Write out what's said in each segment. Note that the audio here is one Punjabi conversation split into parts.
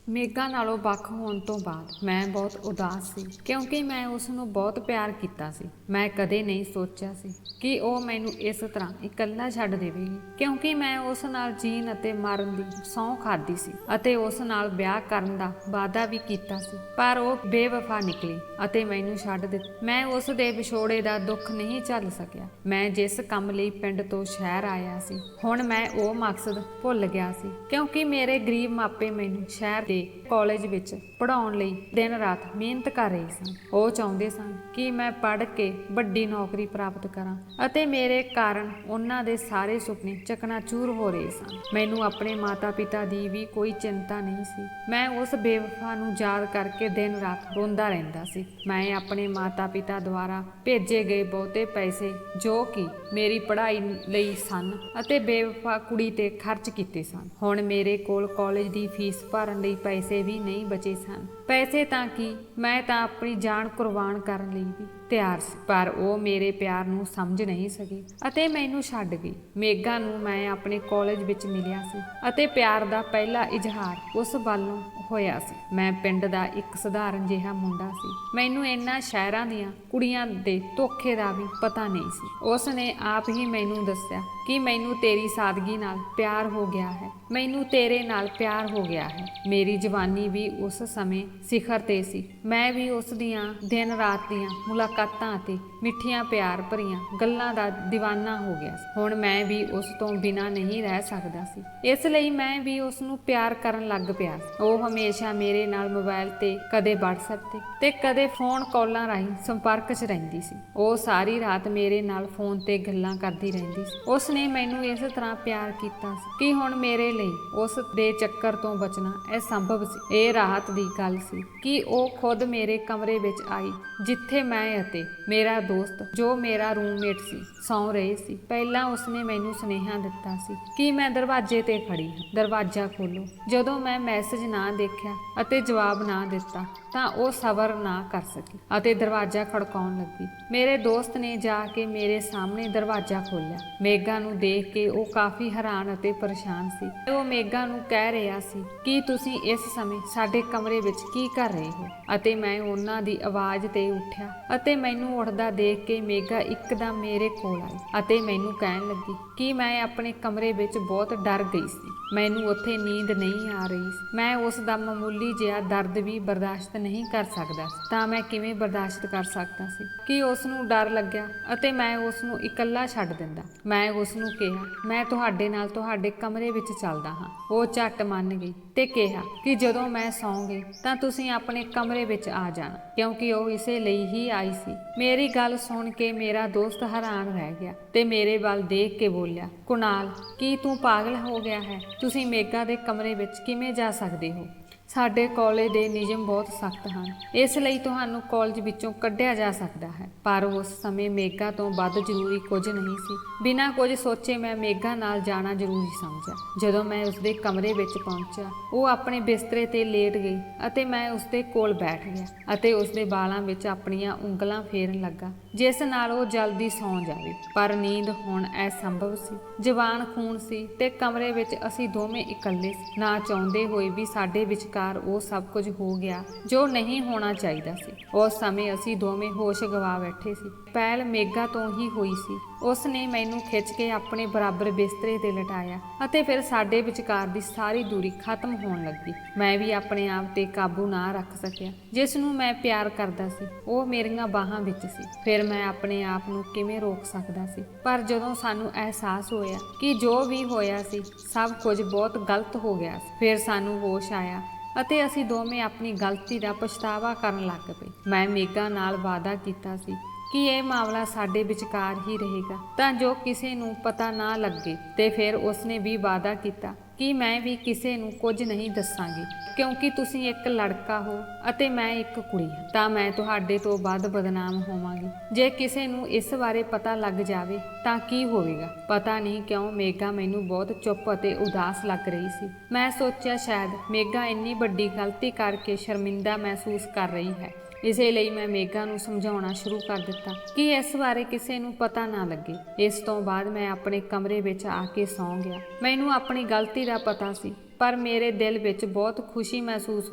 ਮੇਘਾ ਨਾਲੋਂ ਵੱਖ ਹੋਣ ਤੋਂ ਬਾਅਦ ਮੈਂ ਬਹੁਤ ਉਦਾਸ ਸੀ ਕਿਉਂਕਿ ਮੈਂ ਉਸ ਨੂੰ ਬਹੁਤ ਪਿਆਰ ਕੀਤਾ ਸੀ। ਮੈਂ ਕਦੇ ਨਹੀਂ ਸੋਚਿਆ ਸੀ ਕਿ ਉਹ ਮੈਨੂੰ ਇਸ ਤਰ੍ਹਾਂ ਇਕੱਲਾ ਛੱਡ ਦੇਵੇਗੀ, ਕਿਉਂਕਿ ਮੈਂ ਉਸ ਨਾਲ ਜੀਣ ਅਤੇ ਮਰਨ ਦੀ ਸਹੁੰ ਖਾਧੀ ਸੀ ਅਤੇ ਉਸ ਨਾਲ ਵਿਆਹ ਕਰਨ ਦਾ ਵਾਅਦਾ ਵੀ ਕੀਤਾ ਸੀ। ਪਰ ਉਹ ਬੇਵਫਾ ਨਿਕਲੀ ਅਤੇ ਮੈਨੂੰ ਛੱਡ ਦਿੱਤਾ। ਮੈਂ ਉਸ ਦੇ ਵਿਛੋੜੇ ਦਾ ਦੁੱਖ ਨਹੀਂ ਝੱਲ ਸਕਿਆ। ਮੈਂ ਜਿਸ ਕੰਮ ਲਈ ਪਿੰਡ ਤੋਂ ਸ਼ਹਿਰ ਆਇਆ ਸੀ, ਹੁਣ ਮੈਂ ਉਹ ਮਕਸਦ ਭੁੱਲ ਗਿਆ ਸੀ, ਕਿਉਂਕਿ ਮੇਰੇ ਗਰੀਬ ਮਾਪੇ ਮੈਨੂੰ ਸ਼ਹਿਰ ਦੇ ਕਾਲਜ ਵਿੱਚ ਪੜ੍ਹਾਉਣ ਲਈ ਦਿਨ ਰਾਤ ਮਿਹਨਤ ਕਰ ਰਹੇ ਸਨ। ਉਹ ਚਾਹੁੰਦੇ ਸਨ ਕਿ ਮੈਂ ਪੜ੍ਹ ਕੇ ਵੱਡੀ ਨੌਕਰੀ ਪ੍ਰਾਪਤ ਕਰਾਂ ਅਤੇ ਮੇਰੇ ਕਾਰਨ ਉਹਨਾਂ ਦੇ ਸਾਰੇ ਸੁਪਨੇ ਚਕਨਾਚੂਰ ਹੋ ਰਹੇ ਸਨ। ਮੈਨੂੰ ਆਪਣੇ ਮਾਤਾ ਪਿਤਾ ਦੀ ਵੀ ਕੋਈ ਚਿੰਤਾ ਨਹੀਂ ਸੀ। ਮੈਂ ਉਸ ਬੇਵਫਾ ਨੂੰ ਯਾਦ ਕਰਕੇ ਦਿਨ ਰਾਤ ਰੋਂਦਾ ਰਹਿੰਦਾ ਸੀ। ਮੈਂ ਆਪਣੇ ਮਾਤਾ ਪਿਤਾ ਦੁਆਰਾ ਭੇਜੇ ਗਏ ਬਹੁਤੇ ਪੈਸੇ ਜੋ ਕਿ ਮੇਰੀ ਪੜ੍ਹਾਈ ਲਈ ਸਨ ਅਤੇ ਬੇਵਫਾ ਕੁੜੀ ਤੇ ਖਰਚ ਕੀਤੇ ਸਨ। ਹੁਣ ਮੇਰੇ ਕੋਲ ਕਾਲਜ ਦੀ ਫੀਸ ਭਰਨ ਲਈ ਪੈਸੇ ਵੀ ਨਹੀਂ ਬਚੇ ਸਨ। ਪੈਸੇ ਤਾਂ ਕੀ, ਮੈਂ ਤਾਂ ਆਪਣੀ ਜਾਨ ਕੁਰਬਾਨ ਕਰਨ ਲਈ ਵੀ ਤਿਆਰ ਸੀ, ਪਰ ਉਹ ਮੇਰੇ ਪਿਆਰ ਨੂੰ ਸਮਝ ਨਹੀਂ ਸਕੀ ਅਤੇ ਮੈਨੂੰ ਛੱਡ ਗਈ। ਮੇਘਾ ਨੂੰ ਮੈਂ ਆਪਣੇ ਕਾਲਜ ਵਿੱਚ ਮਿਲਿਆ ਸੀ ਅਤੇ ਪਿਆਰ ਦਾ ਪਹਿਲਾ ਇਜ਼ਹਾਰ ਉਸ ਵੱਲੋਂ ਹੋਇਆ ਸੀ। ਮੈਂ ਪਿੰਡ ਦਾ ਇੱਕ ਸਧਾਰਨ ਜਿਹਾ ਮੁੰਡਾ ਸੀ। ਮੈਨੂੰ ਇਹਨਾਂ ਸ਼ਹਿਰਾਂ ਦੀਆਂ ਕੁੜੀਆਂ ਦੇ ਧੋਖੇ ਦਾ ਵੀ ਪਤਾ ਨਹੀਂ ਸੀ। ਉਸ ਨੇ ਆਪ ਹੀ ਮੈਨੂੰ ਦੱਸਿਆ ਕਿ ਮੈਨੂੰ ਤੇਰੀ ਸਾਦਗੀ ਨਾਲ ਪਿਆਰ ਹੋ ਗਿਆ ਹੈ, ਮੈਨੂੰ ਤੇਰੇ ਨਾਲ ਪਿਆਰ ਹੋ ਗਿਆ ਹੈ। ਮੇਰੀ ਜਵਾਨੀ ਵੀ ਉਸ ਸਮੇਂ ਸਿਖਰ ਤੇ ਸੀ। ਮੈਂ ਵੀ ਉਸ ਦੀਆਂ ਦਿਨ ਰਾਤ ਦੀਆਂ ਮੁਲਾਕਾਤਾਂ ਅਤੇ ਮਿੱਠੀਆਂ ਪਿਆਰ ਭਰੀਆਂ ਗੱਲਾਂ ਦਾ دیਵਾਨਾ ਹੋ ਗਿਆ ਸੀ। ਹੁਣ ਮੈਂ ਵੀ ਉਸ ਤੋਂ ਬਿਨਾਂ ਨਹੀਂ ਰਹਿ ਸਕਦਾ ਸੀ, ਇਸ ਲਈ ਮੈਂ ਵੀ ਉਸ ਨੂੰ ਪਿਆਰ ਕਰਨ ਲੱਗ ਪਿਆ ਸੀ। ਉਹ ਹਮੇਸ਼ਾ ਮੇਰੇ ਨਾਲ ਮੋਬਾਈਲ ਤੇ, ਕਦੇ WhatsApp ਤੇ ਕਦੇ ਫੋਨ ਕਾਲਾਂ ਰਾਹੀਂ ਸੰਪਰਕ 'ਚ ਰਹਿੰਦੀ ਸੀ। ਉਹ ਸਾਰੀ ਰਾਤ ਮੇਰੇ ਨਾਲ ਫੋਨ ਤੇ ਗੱਲਾਂ ਕਰਦੀ ਰਹਿੰਦੀ ਸੀ। ਉਸ ਨੇ ਮੈਨੂੰ ਇਸ ਤਰ੍ਹਾਂ ਪਿਆਰ ਕੀਤਾ ਸੀ ਕਿ ਹੁਣ ਮੇਰੇ ਲਈ ਉਸ ਦੇ ਚੱਕਰ ਤੋਂ ਬਚਣਾ ਅਸੰਭਵ ਸੀ। ਇਹ ਰਾਹਤ ਦੀ ਗੱਲ ਸੀ ਕਿ ਉਹ ਖੁਦ ਮੇਰੇ ਕਮਰੇ ਵਿੱਚ ਆਈ, ਜਿੱਥੇ ਮੈਂ ਅਤੇ ਮੇਰਾ ਦੋਸਤ ਜੋ ਮੇਰਾ ਰੂਮਮੇਟ ਸੀ ਸੌਂ ਰਹੇ ਸੀ। ਪਹਿਲਾਂ ਉਸਨੇ ਮੈਨੂੰ ਸੁਨੇਹਾ ਦਿੱਤਾ ਸੀ ਕਿ ਮੈਂ ਦਰਵਾਜ਼ੇ ਤੇ ਖੜੀ ਹਾਂ, ਦਰਵਾਜ਼ਾ ਖੋਲ੍ਹੋ। ਜਦੋਂ ਮੈਂ ਮੈਸੇਜ ਨਾ ਦੇਖਿਆ ਅਤੇ ਜਵਾਬ ਨਾ ਦਿੱਤਾ ਤਾਂ ਉਹ ਸਬਰ ਨਾ ਕਰ ਸਕੀ ਅਤੇ ਦਰਵਾਜ਼ਾ ਖੜਕਾਉਣ ਲੱਗੀ। ਮੇਰੇ ਦੋਸਤ ਨੇ ਜਾ ਕੇ ਮੇਰੇ ਸਾਹਮਣੇ ਦਰਵਾਜ਼ਾ ਖੋਲ੍ਹਿਆ। ਮੇਘਾ ਨੂੰ ਦੇਖ ਕੇ ਉਹ ਕਾਫੀ ਹੈਰਾਨ ਅਤੇ ਪਰੇਸ਼ਾਨ ਸੀ। ਉਹ ਮੇਘਾ ਨੂੰ ਕਹਿ ਰਿਹਾ ਸੀ ਕਿ ਤੁਸੀਂ ਇਸ ਸਮੇਂ ਸਾਡੇ ਕਮਰੇ ਵਿੱਚ ਕੀ ਕਰ ਰਹੇ ਹੋ, ਅਤੇ ਮੈਂ ਉਹਨਾਂ ਦੀ ਆਵਾਜ਼ ਤੇ ਉੱਠਿਆ ਅਤੇ ਮੈਨੂੰ ਉੱਠਦਾ ਦੇਖ ਕੇ ਮੇਘਾ ਇੱਕਦਮ ਮੇਰੇ ਕੋਲ ਆਈ ਅਤੇ ਮੈਨੂੰ ਕਹਿਣ ਲੱਗੀ ਕਿ ਮੈਂ ਆਪਣੇ ਕਮਰੇ ਵਿੱਚ ਬਹੁਤ ਡਰ ਗਈ ਸੀ। ਮੈਨੂੰ ਉੱਥੇ ਨੀਂਦ ਨਹੀਂ ਆ ਰਹੀ ਸੀ। ਮੈਂ ਉਸ ਦਾ ਮਾਮੂਲੀ ਜਿਹਾ ਦਰਦ ਵੀ ਬਰਦਾਸ਼ਤ ਨਹੀਂ ਕਰ ਸਕਦਾ ਸੀ। ਤਾਂ ਮੈਂ ਕਿਵੇਂ ਬਰਦਾਸ਼ਤ ਕਰ ਸਕਦਾ ਸੀ ਕਿ ਉਸ ਨੂੰ ਡਰ ਲੱਗਿਆ ਅਤੇ ਮੈਂ ਉਸ ਨੂੰ ਇਕੱਲਾ ਛੱਡ ਦਿੰਦਾ। ਮੈਂ ਉਸ ਨੂੰ ਕਿਹਾ, ਮੈਂ ਤੁਹਾਡੇ ਨਾਲ ਤੁਹਾਡੇ ਕਮਰੇ ਵਿੱਚ ਚੱਲਦਾ ਹਾਂ। ਉਹ ਝੱਟ ਮੰਨ ਗਈ ਤੇ ਕਿਹਾ ਕਿ ਜਦੋਂ ਮੈਂ ਸੌਂ ਗਈ ਤਾਂ ਤੁਸੀਂ ਆਪਣੇ ਕਮਰੇ ਵਿੱਚ ਆ ਜਾਣਾ, ਕਿਉਂਕਿ ਉਹ ਇਸੇ ਲਈ ਹੀ ਆਈ ਸੀ। ਮੇਰੀ ਗੱਲ ਸੁਣ ਕੇ ਮੇਰਾ ਦੋਸਤ ਹੈਰਾਨ ਰਹਿ ਗਿਆ ਤੇ ਮੇਰੇ ਵੱਲ ਦੇਖ ਕੇ ਬੋਲਿਆ, ਕੁਨਾਲ, ਕੀ ਤੂੰ ਪਾਗਲ ਹੋ ਗਿਆ ਹੈ? ਤੁਸੀਂ ਮੇਘਾ ਦੇ ਕਮਰੇ ਵਿੱਚ ਕਿਵੇਂ ਜਾ ਸਕਦੇ ਹੋ? ਸਾਡੇ ਕਾਲਜ ਦੇ ਨਿਯਮ ਬਹੁਤ ਸਖਤ ਹਨ, ਇਸ ਲਈ ਤੁਹਾਨੂੰ ਕਾਲਜ ਵਿੱਚੋਂ ਕੱਢਿਆ ਜਾ ਸਕਦਾ ਹੈ। ਪਰ ਉਸ ਸਮੇਂ ਮੇਘਾ ਤੋਂ ਵੱਧ ਜ਼ਰੂਰੀ ਕੁਝ ਨਹੀਂ ਸੀ। ਬਿਨਾਂ ਕੁਝ ਸੋਚੇ ਮੈਂ ਮੇਘਾ ਨਾਲ ਜਾਣਾ ਜ਼ਰੂਰੀ ਸਮਝਿਆ। ਜਦੋਂ ਮੈਂ ਉਸਦੇ ਕਮਰੇ ਵਿੱਚ ਪਹੁੰਚਿਆ, ਉਹ ਆਪਣੇ ਬਿਸਤਰੇ ਤੇ ਲੇਟ ਗਈ ਅਤੇ ਮੈਂ ਉਸਦੇ ਕੋਲ ਬੈਠ ਗਿਆ ਅਤੇ ਉਸਦੇ ਵਾਲਾਂ ਵਿੱਚ ਆਪਣੀਆਂ ਉਂਗਲਾਂ ਫੇਰਨ ਲੱਗਾ, ਜਿਸ ਨਾਲ ਉਹ ਜਲਦੀ ਸੌਂ ਜਾਵੇ। ਪਰ ਨੀਂਦ ਹੁਣ ਅਸੰਭਵ ਸੀ। ਜਵਾਨ ਖੂਨ ਸੀ ਤੇ ਕਮਰੇ ਵਿੱਚ ਅਸੀਂ ਦੋਵੇਂ ਇਕੱਲੇ ਸੀ। ਨਾ ਚਾਹੁੰਦੇ ਹੋਏ ਵੀ ਸਾਡੇ ਵਿਚਕਾਰ ਉਹ ਸਭ ਕੁਝ ਹੋ ਗਿਆ ਜੋ ਨਹੀਂ ਹੋਣਾ ਚਾਹੀਦਾ ਸੀ। ਉਸ ਸਮੇਂ ਅਸੀਂ ਦੋਵੇਂ ਹੋਸ਼ ਗਵਾ ਬੈਠੇ ਸੀ। ਪਹਿਲ ਮੇਘਾ ਤੋਂ ਹੀ ਹੋਈ ਸੀ। ਉਸ ਨੇ ਮੈਨੂੰ ਖਿੱਚ ਕੇ ਆਪਣੇ ਬਰਾਬਰ ਬਿਸਤਰੇ ਤੇ ਲਟਾਇਆ ਅਤੇ ਫਿਰ ਸਾਡੇ ਵਿਚਕਾਰ ਦੀ ਸਾਰੀ ਦੂਰੀ ਖਤਮ ਹੋਣ ਲੱਗੀ। ਮੈਂ ਵੀ ਆਪਣੇ ਆਪ ਤੇ ਕਾਬੂ ਨਾ ਰੱਖ ਸਕਿਆ। ਜਿਸ ਨੂੰ ਮੈਂ ਪਿਆਰ ਕਰਦਾ ਸੀ ਉਹ ਮੇਰੀਆਂ ਬਾਹਾਂ ਵਿੱਚ ਸੀ। ਫਿਰ ਮੈਂ ਆਪਣੇ ਆਪ ਨੂੰ ਕਿਵੇਂ ਰੋਕ ਸਕਦਾ ਸੀ? ਪਰ ਜਦੋਂ ਸਾਨੂੰ ਅਹਿਸਾਸ ਹੋਇਆ ਕਿ ਜੋ ਵੀ ਹੋਇਆ ਸੀ ਸਭ ਕੁਝ ਬਹੁਤ ਗਲਤ ਹੋ ਗਿਆ ਸੀ, ਫਿਰ ਸਾਨੂੰ ਹੋਸ਼ ਆਇਆ ਅਤੇ ਅਸੀਂ ਦੋਵੇਂ ਆਪਣੀ ਗਲਤੀ ਦਾ ਪਛਤਾਵਾ ਕਰਨ ਲੱਗ ਪਏ। ਮੈਂ ਮੇਘਾ ਨਾਲ ਵਾਅਦਾ ਕੀਤਾ ਸੀ ਕਿ ਇਹ ਮਾਮਲਾ ਸਾਡੇ ਵਿਚਕਾਰ ਹੀ ਰਹੇਗਾ ਤਾਂ ਜੋ ਕਿਸੇ ਨੂੰ ਪਤਾ ਨਾ ਲੱਗੇ, ਤੇ ਫਿਰ ਉਸਨੇ ਵੀ ਵਾਅਦਾ ਕੀਤਾ ਕਿ ਮੈਂ ਵੀ ਕਿਸੇ ਨੂੰ ਕੁਝ ਨਹੀਂ ਦੱਸਾਂਗੀ, ਕਿਉਂਕਿ ਤੁਸੀਂ ਇੱਕ ਲੜਕਾ ਹੋ ਅਤੇ ਮੈਂ ਇੱਕ ਕੁੜੀ ਹਾਂ ਤਾਂ ਮੈਂ ਤੁਹਾਡੇ ਤੋਂ ਵੱਧ ਬਦਨਾਮ ਹੋਵਾਂਗੀ। ਜੇ ਕਿਸੇ ਨੂੰ ਇਸ ਬਾਰੇ ਪਤਾ ਲੱਗ ਜਾਵੇ ਤਾਂ ਕੀ ਹੋਵੇਗਾ? ਪਤਾ ਨਹੀਂ ਕਿਉਂ ਮੇਘਾ ਮੈਨੂੰ ਬਹੁਤ ਚੁੱਪ ਅਤੇ ਉਦਾਸ ਲੱਗ ਰਹੀ ਸੀ। ਮੈਂ ਸੋਚਿਆ ਸ਼ਾਇਦ ਮੇਘਾ ਇੰਨੀ ਵੱਡੀ ਗਲਤੀ ਕਰਕੇ ਸ਼ਰਮਿੰਦਾ ਮਹਿਸੂਸ ਕਰ ਰਹੀ ਹੈ। ਇਸੇ ਲਈ ਮੈਂ ਮੇਘਾ ਨੂੰ ਸਮਝਾਉਣਾ ਸ਼ੁਰੂ ਕਰ ਦਿੱਤਾ ਕਿ ਇਸ ਬਾਰੇ ਕਿਸੇ ਨੂੰ ਪਤਾ ਨਾ ਲੱਗੇ। ਇਸ ਤੋਂ ਬਾਅਦ ਮੈਂ ਆਪਣੇ ਕਮਰੇ ਵਿੱਚ ਆ ਕੇ ਸੌਂ ਗਿਆ। ਮੈਨੂੰ ਆਪਣੀ ਗਲਤੀ ਦਾ ਪਤਾ ਸੀ, ਪਰ ਮੇਰੇ ਦਿਲ ਵਿੱਚ ਬਹੁਤ ਖੁਸ਼ੀ ਮਹਿਸੂਸ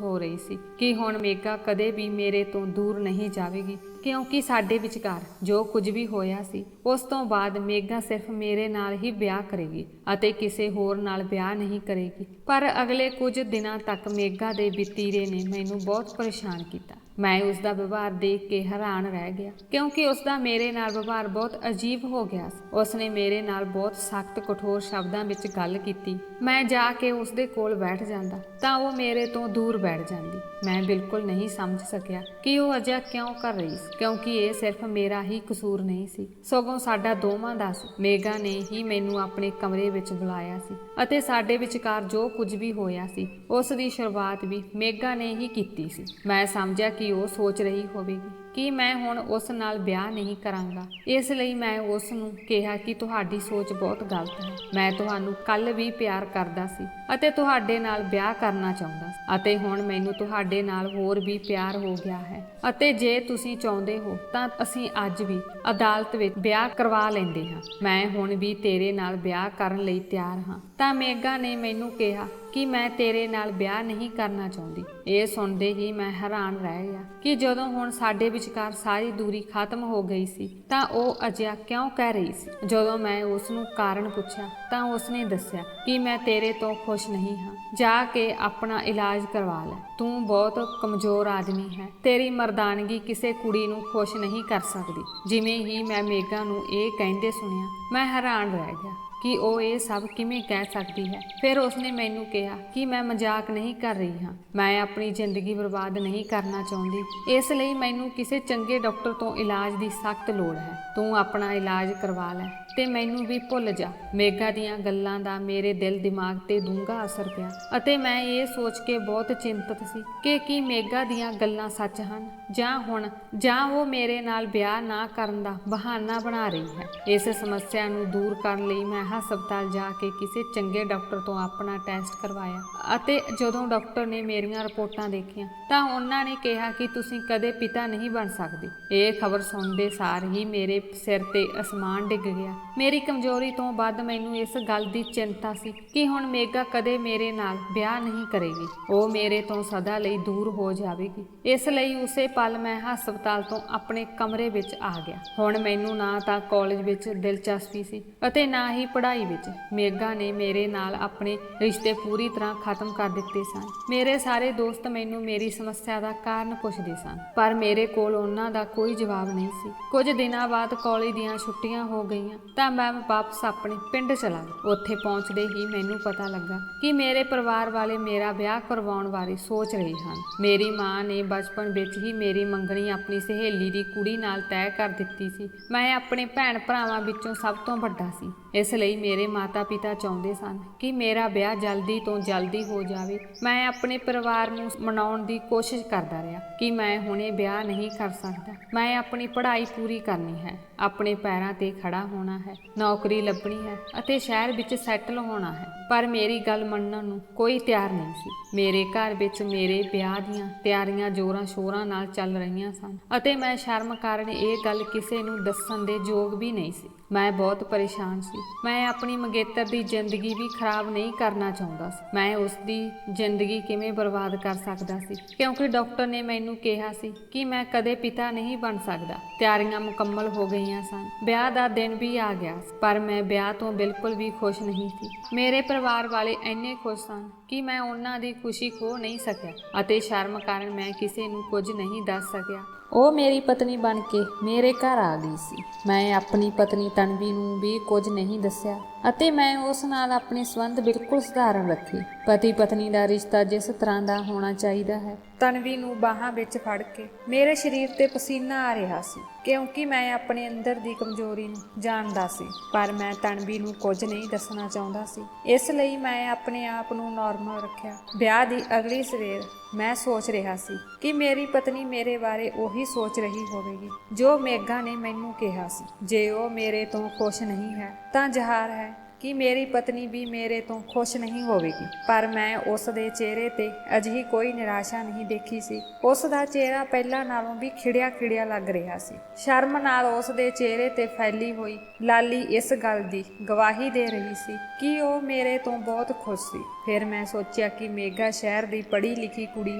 ਹੋ ਰਹੀ ਸੀ ਕਿ ਹੁਣ ਮੇਗਾ ਕਦੇ ਵੀ ਮੇਰੇ ਤੋਂ ਦੂਰ ਨਹੀਂ ਜਾਵੇਗੀ, ਕਿਉਂਕਿ ਸਾਡੇ ਵਿਚਕਾਰ ਜੋ ਕੁਝ ਵੀ ਹੋਇਆ ਸੀ ਉਸ ਤੋਂ ਬਾਅਦ ਮੇਗਾ ਸਿਰਫ ਮੇਰੇ ਨਾਲ ਹੀ ਵਿਆਹ ਕਰੇਗੀ ਅਤੇ ਕਿਸੇ ਹੋਰ ਨਾਲ ਵਿਆਹ ਨਹੀਂ ਕਰੇਗੀ। ਪਰ ਅਗਲੇ ਕੁਝ ਦਿਨਾਂ ਤੱਕ ਮੇਗਾ ਦੇ ਵਤੀਰੇ ਨੇ ਮੈਨੂੰ ਬਹੁਤ ਪਰੇਸ਼ਾਨ ਕੀਤਾ। ਮੈਂ ਉਸ ਦਾ ਵਿਵਹਾਰ ਦੇਖ ਕੇ ਹੈਰਾਨ ਰਹਿ ਗਿਆ, ਕਿਉਂਕਿ ਉਸ ਦਾ ਮੇਰੇ ਨਾਲ ਵਿਵਹਾਰ ਬਹੁਤ ਅਜੀਬ ਹੋ ਗਿਆ ਸੀ। ਉਸ ਨੇ ਮੇਰੇ ਨਾਲ ਬਹੁਤ ਸਖਤ ਕਠੋਰ ਸ਼ਬਦਾਂ ਵਿੱਚ ਗੱਲ ਕੀਤੀ। ਮੈਂ ਜਾ ਕੇ ਉਸ ਦੇ ਕੋਲ ਬੈਠ ਜਾਂਦਾ ਤਾਂ ਉਹ ਮੇਰੇ ਤੋਂ ਦੂਰ ਬੈਠ ਜਾਂਦੀ। ਮੈਂ ਬਿਲਕੁਲ ਨਹੀਂ ਸਮਝ ਸਕਿਆ ਕਿ ਉਹ ਅਜਿਹਾ ਕਿਉਂ ਕਰ ਰਹੀ ਸੀ, ਕਿਉਂਕਿ ਇਹ ਸਿਰਫ ਮੇਰਾ ਹੀ ਕਸੂਰ ਨਹੀਂ ਸੀ, ਸਗੋਂ ਸਾਡਾ ਦੋਵਾਂ ਦਾ ਸੀ। ਮੇਗਾ ਨੇ ਹੀ ਮੈਨੂੰ ਆਪਣੇ ਕਮਰੇ ਵਿੱਚ ਬੁਲਾਇਆ ਸੀ ਅਤੇ ਸਾਡੇ ਵਿਚਕਾਰ ਜੋ ਕੁਝ ਵੀ ਹੋਇਆ ਸੀ ਉਸ ਦੀ ਸ਼ੁਰੂਆਤ ਵੀ ਮੇਗਾ ਨੇ ਹੀ ਕੀਤੀ ਸੀ। ਮੈਂ ਸਮਝਿਆ ਕਿ ਉਹ ਸੋਚ ਰਹੀ ਹੋਵੇਗੀ ਕਿ ਮੈਂ ਹੁਣ ਉਸ ਨਾਲ ਵਿਆਹ ਨਹੀਂ ਕਰਾਂਗਾ, ਇਸ ਲਈ ਮੈਂ ਉਸ ਨੂੰ ਕਿਹਾ ਕਿ ਤੁਹਾਡੀ ਸੋਚ ਬਹੁਤ ਗਲਤ ਹੈ। ਮੈਂ ਤੁਹਾਨੂੰ ਕੱਲ ਵੀ ਪਿਆਰ ਕਰਦਾ ਸੀ ਅਤੇ ਤੁਹਾਡੇ ਨਾਲ ਵਿਆਹ ਕਰਨਾ ਚਾਹੁੰਦਾ ਸੀ ਅਤੇ ਹੁਣ ਮੈਨੂੰ ਤੁਹਾਡੇ ਨਾਲ ਹੋਰ ਵੀ ਪਿਆਰ ਹੋ ਗਿਆ ਹੈ ਅਤੇ ਜੇ ਤੁਸੀਂ ਚਾਹੁੰਦੇ ਹੋ ਤਾਂ ਅਸੀਂ ਅੱਜ ਵੀ ਅਦਾਲਤ ਵਿੱਚ ਵਿਆਹ ਕਰਵਾ ਲੈਂਦੇ ਹਾਂ। ਮੈਂ ਹੁਣ ਵੀ ਤੇਰੇ ਨਾਲ ਵਿਆਹ ਕਰਨ ਲਈ ਤਿਆਰ ਹਾਂ। ਤਾਂ ਮੇਗਾ ਨੇ ਮੈਨੂੰ ਕਿਹਾ ਕਿ ਮੈਂ ਤੇਰੇ ਨਾਲ ਵਿਆਹ ਨਹੀਂ ਕਰਨਾ ਚਾਹੁੰਦੀ। ਇਹ ਸੁਣਦੇ ਹੀ ਮੈਂ ਹੈਰਾਨ ਰਹਿ ਗਿਆ ਕਿ ਜਦੋਂ ਹੁਣ ਸਾਡੇ ਵਿਚਕਾਰ ਸਾਰੀ ਦੂਰੀ ਖਤਮ ਹੋ ਗਈ ਸੀ ਤਾਂ ਉਹ ਅਜਿਹਾ ਕਿਉਂ ਕਹਿ ਰਹੀ ਸੀ। ਜਦੋਂ ਮੈਂ ਉਸ ਨੂੰ ਕਾਰਨ ਪੁੱਛਿਆ ਤਾਂ ਉਸ ਨੇ ਦੱਸਿਆ ਕਿ ਮੈਂ ਤੇਰੇ ਤੋਂ ਖੁਸ਼ ਨਹੀਂ ਹਾਂ, ਜਾ ਕੇ ਆਪਣਾ ਇਲਾਜ ਕਰਵਾ ਲੈ। ਤੂੰ ਬਹੁਤ ਕਮਜ਼ੋਰ ਆਦਮੀ ਹੈ, ਤੇਰੀ ਮਰਦਾਨਗੀ ਕਿਸੇ ਕੁੜੀ ਨੂੰ ਖੁਸ਼ ਨਹੀਂ ਕਰ ਸਕਦੀ। ਜਿਵੇਂ ਹੀ ਮੈਂ ਮੇਗਾ ਨੂੰ ਇਹ ਕਹਿੰਦੇ ਸੁਣਿਆ ਮੈਂ ਹੈਰਾਨ ਰਹਿ ਗਿਆ ਕਿ ਉਹ ਇਹ ਸਭ ਕਿਵੇਂ ਕਹਿ ਸਕਦੀ ਹੈ। ਫਿਰ ਉਸਨੇ ਮੈਨੂੰ ਕਿਹਾ ਕਿ ਮੈਂ ਮਜ਼ਾਕ ਨਹੀਂ ਕਰ ਰਹੀ ਹਾਂ, ਮੈਂ ਆਪਣੀ ਜ਼ਿੰਦਗੀ ਬਰਬਾਦ ਨਹੀਂ ਕਰਨਾ ਚਾਹੁੰਦੀ, ਇਸ ਲਈ ਮੈਨੂੰ ਕਿਸੇ ਚੰਗੇ ਡਾਕਟਰ ਤੋਂ ਇਲਾਜ ਦੀ ਸਖਤ ਲੋੜ ਹੈ। ਤੂੰ ਆਪਣਾ ਇਲਾਜ ਕਰਵਾ ਲੈ ਤੇ ਮੈਨੂੰ ਵੀ ਭੁੱਲ ਜਾ। ਮੇਗਾ ਦੀਆਂ ਗੱਲਾਂ ਦਾ ਮੇਰੇ ਦਿਲ ਦਿਮਾਗ ਤੇ ਡੂੰਘਾ ਅਸਰ ਪਿਆ ਅਤੇ ਮੈਂ ਇਹ ਸੋਚ ਕੇ ਬਹੁਤ ਚਿੰਤਤ ਸੀ ਕਿ ਕੀ ਮੇਗਾ ਦੀਆਂ ਗੱਲਾਂ ਸੱਚ ਹਨ ਜਾਂ ਉਹ ਮੇਰੇ ਨਾਲ ਵਿਆਹ ਨਾ ਕਰਨ ਦਾ ਬਹਾਨਾ ਬਣਾ ਰਹੀ ਹੈ। ਇਸ ਸਮੱਸਿਆ ਨੂੰ ਦੂਰ ਕਰਨ ਲਈ ਮੈਂ ਹਸਪਤਾਲ ਜਾ ਕੇ ਕਿਸੇ ਚੰਗੇ ਡਾਕਟਰ ਤੋਂ ਆਪਣਾ ਟੈਸਟ ਕਰਵਾਇਆ ਅਤੇ ਜਦੋਂ ਡਾਕਟਰ ਨੇ ਮੇਰੀਆਂ ਰਿਪੋਰਟਾਂ ਦੇਖੀਆਂ ਤਾਂ ਉਹਨਾਂ ਨੇ ਕਿਹਾ ਕਿ ਤੁਸੀਂ ਕਦੇ ਪਿਤਾ ਨਹੀਂ ਬਣ ਸਕਦੇ। ਇਹ ਖਬਰ ਸੁਣਦੇ ਸਾਰ ਹੀ ਮੇਰੇ ਸਿਰ ਤੇ ਅਸਮਾਨ ਡਿੱਗ ਗਿਆ। ਮੇਰੀ ਕਮਜ਼ੋਰੀ ਤੋਂ ਵੱਧ ਮੈਨੂੰ ਇਸ ਗੱਲ ਦੀ ਚਿੰਤਾ ਸੀ ਕਿ ਹੁਣ ਮੇਗਾ ਕਦੇ ਮੇਰੇ ਨਾਲ ਵਿਆਹ ਨਹੀਂ ਕਰੇਗੀ, ਉਹ ਮੇਰੇ ਤੋਂ ਸਦਾ ਲਈ ਦੂਰ ਹੋ ਜਾਵੇਗੀ। ਇਸ ਲਈ ਉਸੇ ਪਲ ਮੈਂ ਹਸਪਤਾਲ ਤੋਂ ਆਪਣੇ ਕਮਰੇ ਵਿੱਚ ਆ ਗਿਆ। ਹੁਣ ਮੈਨੂੰ ਨਾ ਤਾਂ ਕਾਲਜ ਵਿੱਚ ਦਿਲਚਸਪੀ ਸੀ ਅਤੇ ਨਾ ਹੀ ਪੜ੍ਹਾਈ ਵਿੱਚ। ਮੇਗਾ ਨੇ ਮੇਰੇ ਨਾਲ ਆਪਣੇ ਰਿਸ਼ਤੇ ਪੂਰੀ ਤਰ੍ਹਾਂ ਖਤਮ ਕਰ ਦਿੱਤੇ ਸਨ। ਮੇਰੇ ਸਾਰੇ ਦੋਸਤ ਮੈਨੂੰ ਮੇਰੀ ਸਮੱਸਿਆ ਦਾ ਕਾਰਨ ਪੁੱਛਦੇ ਸਨ, ਪਰ ਮੇਰੇ ਕੋਲ ਉਹਨਾਂ ਦਾ ਕੋਈ ਜਵਾਬ ਨਹੀਂ ਸੀ। ਕੁਝ ਦਿਨਾਂ ਬਾਅਦ ਕਾਲਜ ਦੀਆਂ ਛੁੱਟੀਆਂ ਹੋ ਗਈਆਂ ਤਾਂ ਮੈਂ ਵਾਪਸ ਆਪਣੇ ਪਿੰਡ ਚਲਾ ਗਿਆ। ਉੱਥੇ ਪਹੁੰਚਦੇ ਹੀ ਮੈਨੂੰ ਪਤਾ ਲੱਗਾ ਕਿ ਮੇਰੇ ਪਰਿਵਾਰ ਵਾਲੇ ਮੇਰਾ ਵਿਆਹ ਕਰਵਾਉਣ ਬਾਰੇ ਸੋਚ ਰਹੇ ਹਨ। ਮੇਰੀ ਮਾਂ ਨੇ ਬਚਪਨ ਵਿੱਚ ਹੀ ਮੇਰੀ ਮੰਗਣੀ ਆਪਣੀ ਸਹੇਲੀ ਦੀ ਕੁੜੀ ਨਾਲ ਤੈਅ ਕਰ ਦਿੱਤੀ ਸੀ। ਮੈਂ ਆਪਣੇ ਭੈਣ ਭਰਾਵਾਂ ਵਿੱਚੋਂ ਸਭ ਤੋਂ ਵੱਡਾ ਸੀ, ਇਸ ਲਈ ਮੇਰੇ ਮਾਤਾ ਪਿਤਾ ਚਾਹੁੰਦੇ ਸਨ ਕਿ ਮੇਰਾ ਵਿਆਹ ਜਲਦੀ ਤੋਂ ਜਲਦੀ ਹੋ ਜਾਵੇ। ਮੈਂ ਆਪਣੇ ਪਰਿਵਾਰ ਨੂੰ ਮਨਾਉਣ ਦੀ ਕੋਸ਼ਿਸ਼ ਕਰਦਾ ਰਿਹਾ ਕਿ ਮੈਂ ਹੁਣੇ ਵਿਆਹ ਨਹੀਂ ਕਰ ਸਕਦਾ, ਮੈਂ ਆਪਣੀ ਪੜ੍ਹਾਈ ਪੂਰੀ ਕਰਨੀ ਹੈ, ਆਪਣੇ ਪੈਰਾਂ ਤੇ ਖੜਾ ਹੋਣਾ ਹੈ, ਨੌਕਰੀ ਲੱਭਣੀ ਹੈ ਅਤੇ ਸ਼ਹਿਰ ਵਿੱਚ ਸੈਟਲ ਹੋਣਾ ਹੈ। ਪਰ ਮੇਰੀ ਗੱਲ ਮੰਨਣ ਨੂੰ ਕੋਈ ਤਿਆਰ ਨਹੀਂ ਸੀ। ਮੇਰੇ ਘਰ ਵਿੱਚ ਮੇਰੇ ਵਿਆਹ ਦੀਆਂ ਤਿਆਰੀਆਂ ਜ਼ੋਰਾਂ ਸ਼ੋਰਾਂ ਨਾਲ ਚੱਲ ਰਹੀਆਂ ਸਨ ਅਤੇ ਮੈਂ ਸ਼ਰਮ ਕਾਰਨ ਇਹ ਗੱਲ ਕਿਸੇ ਨੂੰ ਦੱਸਣ ਦੇ ਯੋਗ ਵੀ ਨਹੀਂ ਸੀ। ਮੈਂ ਬਹੁਤ ਪਰੇਸ਼ਾਨ ਸੀ। ਮੈਂ ਆਪਣੀ ਮੰਗੇਤਰ ਦੀ ਜ਼ਿੰਦਗੀ ਵੀ ਖਰਾਬ ਨਹੀਂ ਕਰਨਾ ਚਾਹੁੰਦਾ ਸੀ। ਮੈਂ ਉਸ ਦੀ ਜ਼ਿੰਦਗੀ ਕਿਵੇਂ ਬਰਬਾਦ ਕਰ ਸਕਦਾ ਸੀ, ਕਿਉਂਕਿ ਡਾਕਟਰ ਨੇ ਮੈਨੂੰ ਕਿਹਾ ਸੀ ਕਿ ਮੈਂ ਕਦੇ ਪਿਤਾ ਨਹੀਂ ਬਣ ਸਕਦਾ। ਤਿਆਰੀਆਂ ਮੁਕੰਮਲ ਹੋ ਗਈਆਂ ਸਨ, ਵਿਆਹ ਦਾ ਦਿਨ ਵੀ ਆ ਗਿਆ ਸੀ, ਪਰ ਮੈਂ ਵਿਆਹ ਤੋਂ ਬਿਲਕੁਲ ਵੀ ਖੁਸ਼ ਨਹੀਂ ਸੀ। ਮੇਰੇ ਪਰਿਵਾਰ ਵਾਲੇ ਇੰਨੇ ਖੁਸ਼ ਸਨ ਕਿ ਮੈਂ ਉਹਨਾਂ ਦੀ ਖੁਸ਼ੀ ਖੋ ਨਹੀਂ ਸਕਿਆ ਅਤੇ ਸ਼ਰਮ ਕਾਰਨ ਮੈਂ ਕਿਸੇ ਨੂੰ ਕੁਝ ਨਹੀਂ ਦੱਸ ਸਕਿਆ। ਉਹ ਮੇਰੀ ਪਤਨੀ ਬਣ ਕੇ ਮੇਰੇ ਘਰ ਆ ਗਈ ਸੀ। ਮੈਂ ਆਪਣੀ ਪਤਨੀ ਤਨਵੀ ਨੂੰ ਵੀ ਕੁਝ ਨਹੀਂ ਦੱਸਿਆ ਅਤੇ ਮੈਂ ਉਸ ਨਾਲ ਆਪਣੇ ਸੰਬੰਧ ਬਿਲਕੁਲ ਸਧਾਰਨ ਰੱਖੇ। ਪਤੀ ਪਤਨੀ ਦਾ ਰਿਸ਼ਤਾ ਜਿਸ ਤਰ੍ਹਾਂ ਦਾ ਹੋਣਾ ਚਾਹੀਦਾ ਹੈ। ਤਨਵੀ ਨੂੰ ਬਾਹਾਂ ਵਿੱਚ ਫੜ ਕੇ ਮੇਰੇ ਸਰੀਰ ਤੇ ਪਸੀਨਾ ਆ ਰਿਹਾ ਸੀ, ਕਿਉਂਕਿ ਮੈਂ ਆਪਣੇ ਅੰਦਰ ਦੀ ਕਮਜ਼ੋਰੀ ਨੂੰ ਜਾਣਦਾ ਸੀ, ਪਰ ਮੈਂ ਤਨਵੀ ਨੂੰ ਕੁਝ ਨਹੀਂ ਦੱਸਣਾ ਚਾਹੁੰਦਾ ਸੀ। ਇਸ ਲਈ ਮੈਂ ਆਪਣੇ ਆਪ ਨੂੰ ਨਾਰਮਲ ਰੱਖਿਆ। ਵਿਆਹ ਦੀ ਅਗਲੀ ਸਵੇਰ ਮੈਂ ਸੋਚ ਰਿਹਾ ਸੀ ਕਿ ਮੇਰੀ ਪਤਨੀ ਮੇਰੇ ਬਾਰੇ ਉਹੀ ਸੋਚ ਰਹੀ ਹੋਵੇਗੀ ਜੋ ਮੇਗਾ ਨੇ ਮੈਨੂੰ ਕਿਹਾ ਸੀ। ਜੇ ਉਹ ਮੇਰੇ ਤੋਂ ਖੁਸ਼ ਨਹੀਂ ਹੈ ਤਾਂ ਜ਼ਾਹਰ ਹੈ ਕਿ ਮੇਰੀ ਪਤਨੀ ਵੀ ਮੇਰੇ ਤੋਂ ਖੁਸ਼ ਨਹੀਂ ਹੋਵੇਗੀ, ਪਰ ਮੈਂ ਉਸ ਦੇ ਚਿਹਰੇ ਤੇ ਅਜਿਹੀ ਕੋਈ ਨਿਰਾਸ਼ਾ ਨਹੀਂ ਦੇਖੀ ਸੀ। ਉਸ ਦਾ ਚਿਹਰਾ ਪਹਿਲਾਂ ਨਾਲੋਂ ਵੀ ਖਿੜਿਆ ਖਿੜਿਆ ਲੱਗ ਰਿਹਾ ਸੀ। ਸ਼ਰਮ ਨਾਲ ਉਸ ਦੇ ਚਿਹਰੇ ਤੇ ਫੈਲੀ ਹੋਈ ਲਾਲੀ ਇਸ ਗੱਲ ਦੀ ਗਵਾਹੀ ਦੇ ਰਹੀ ਸੀ ਕਿ ਉਹ ਮੇਰੇ ਤੋਂ ਬਹੁਤ ਖੁਸ਼ ਸੀ। ਫਿਰ ਮੈਂ ਸੋਚਿਆ ਕਿ ਮੇਗਾ ਸ਼ਹਿਰ ਦੀ ਪੜ੍ਹੀ ਲਿਖੀ ਕੁੜੀ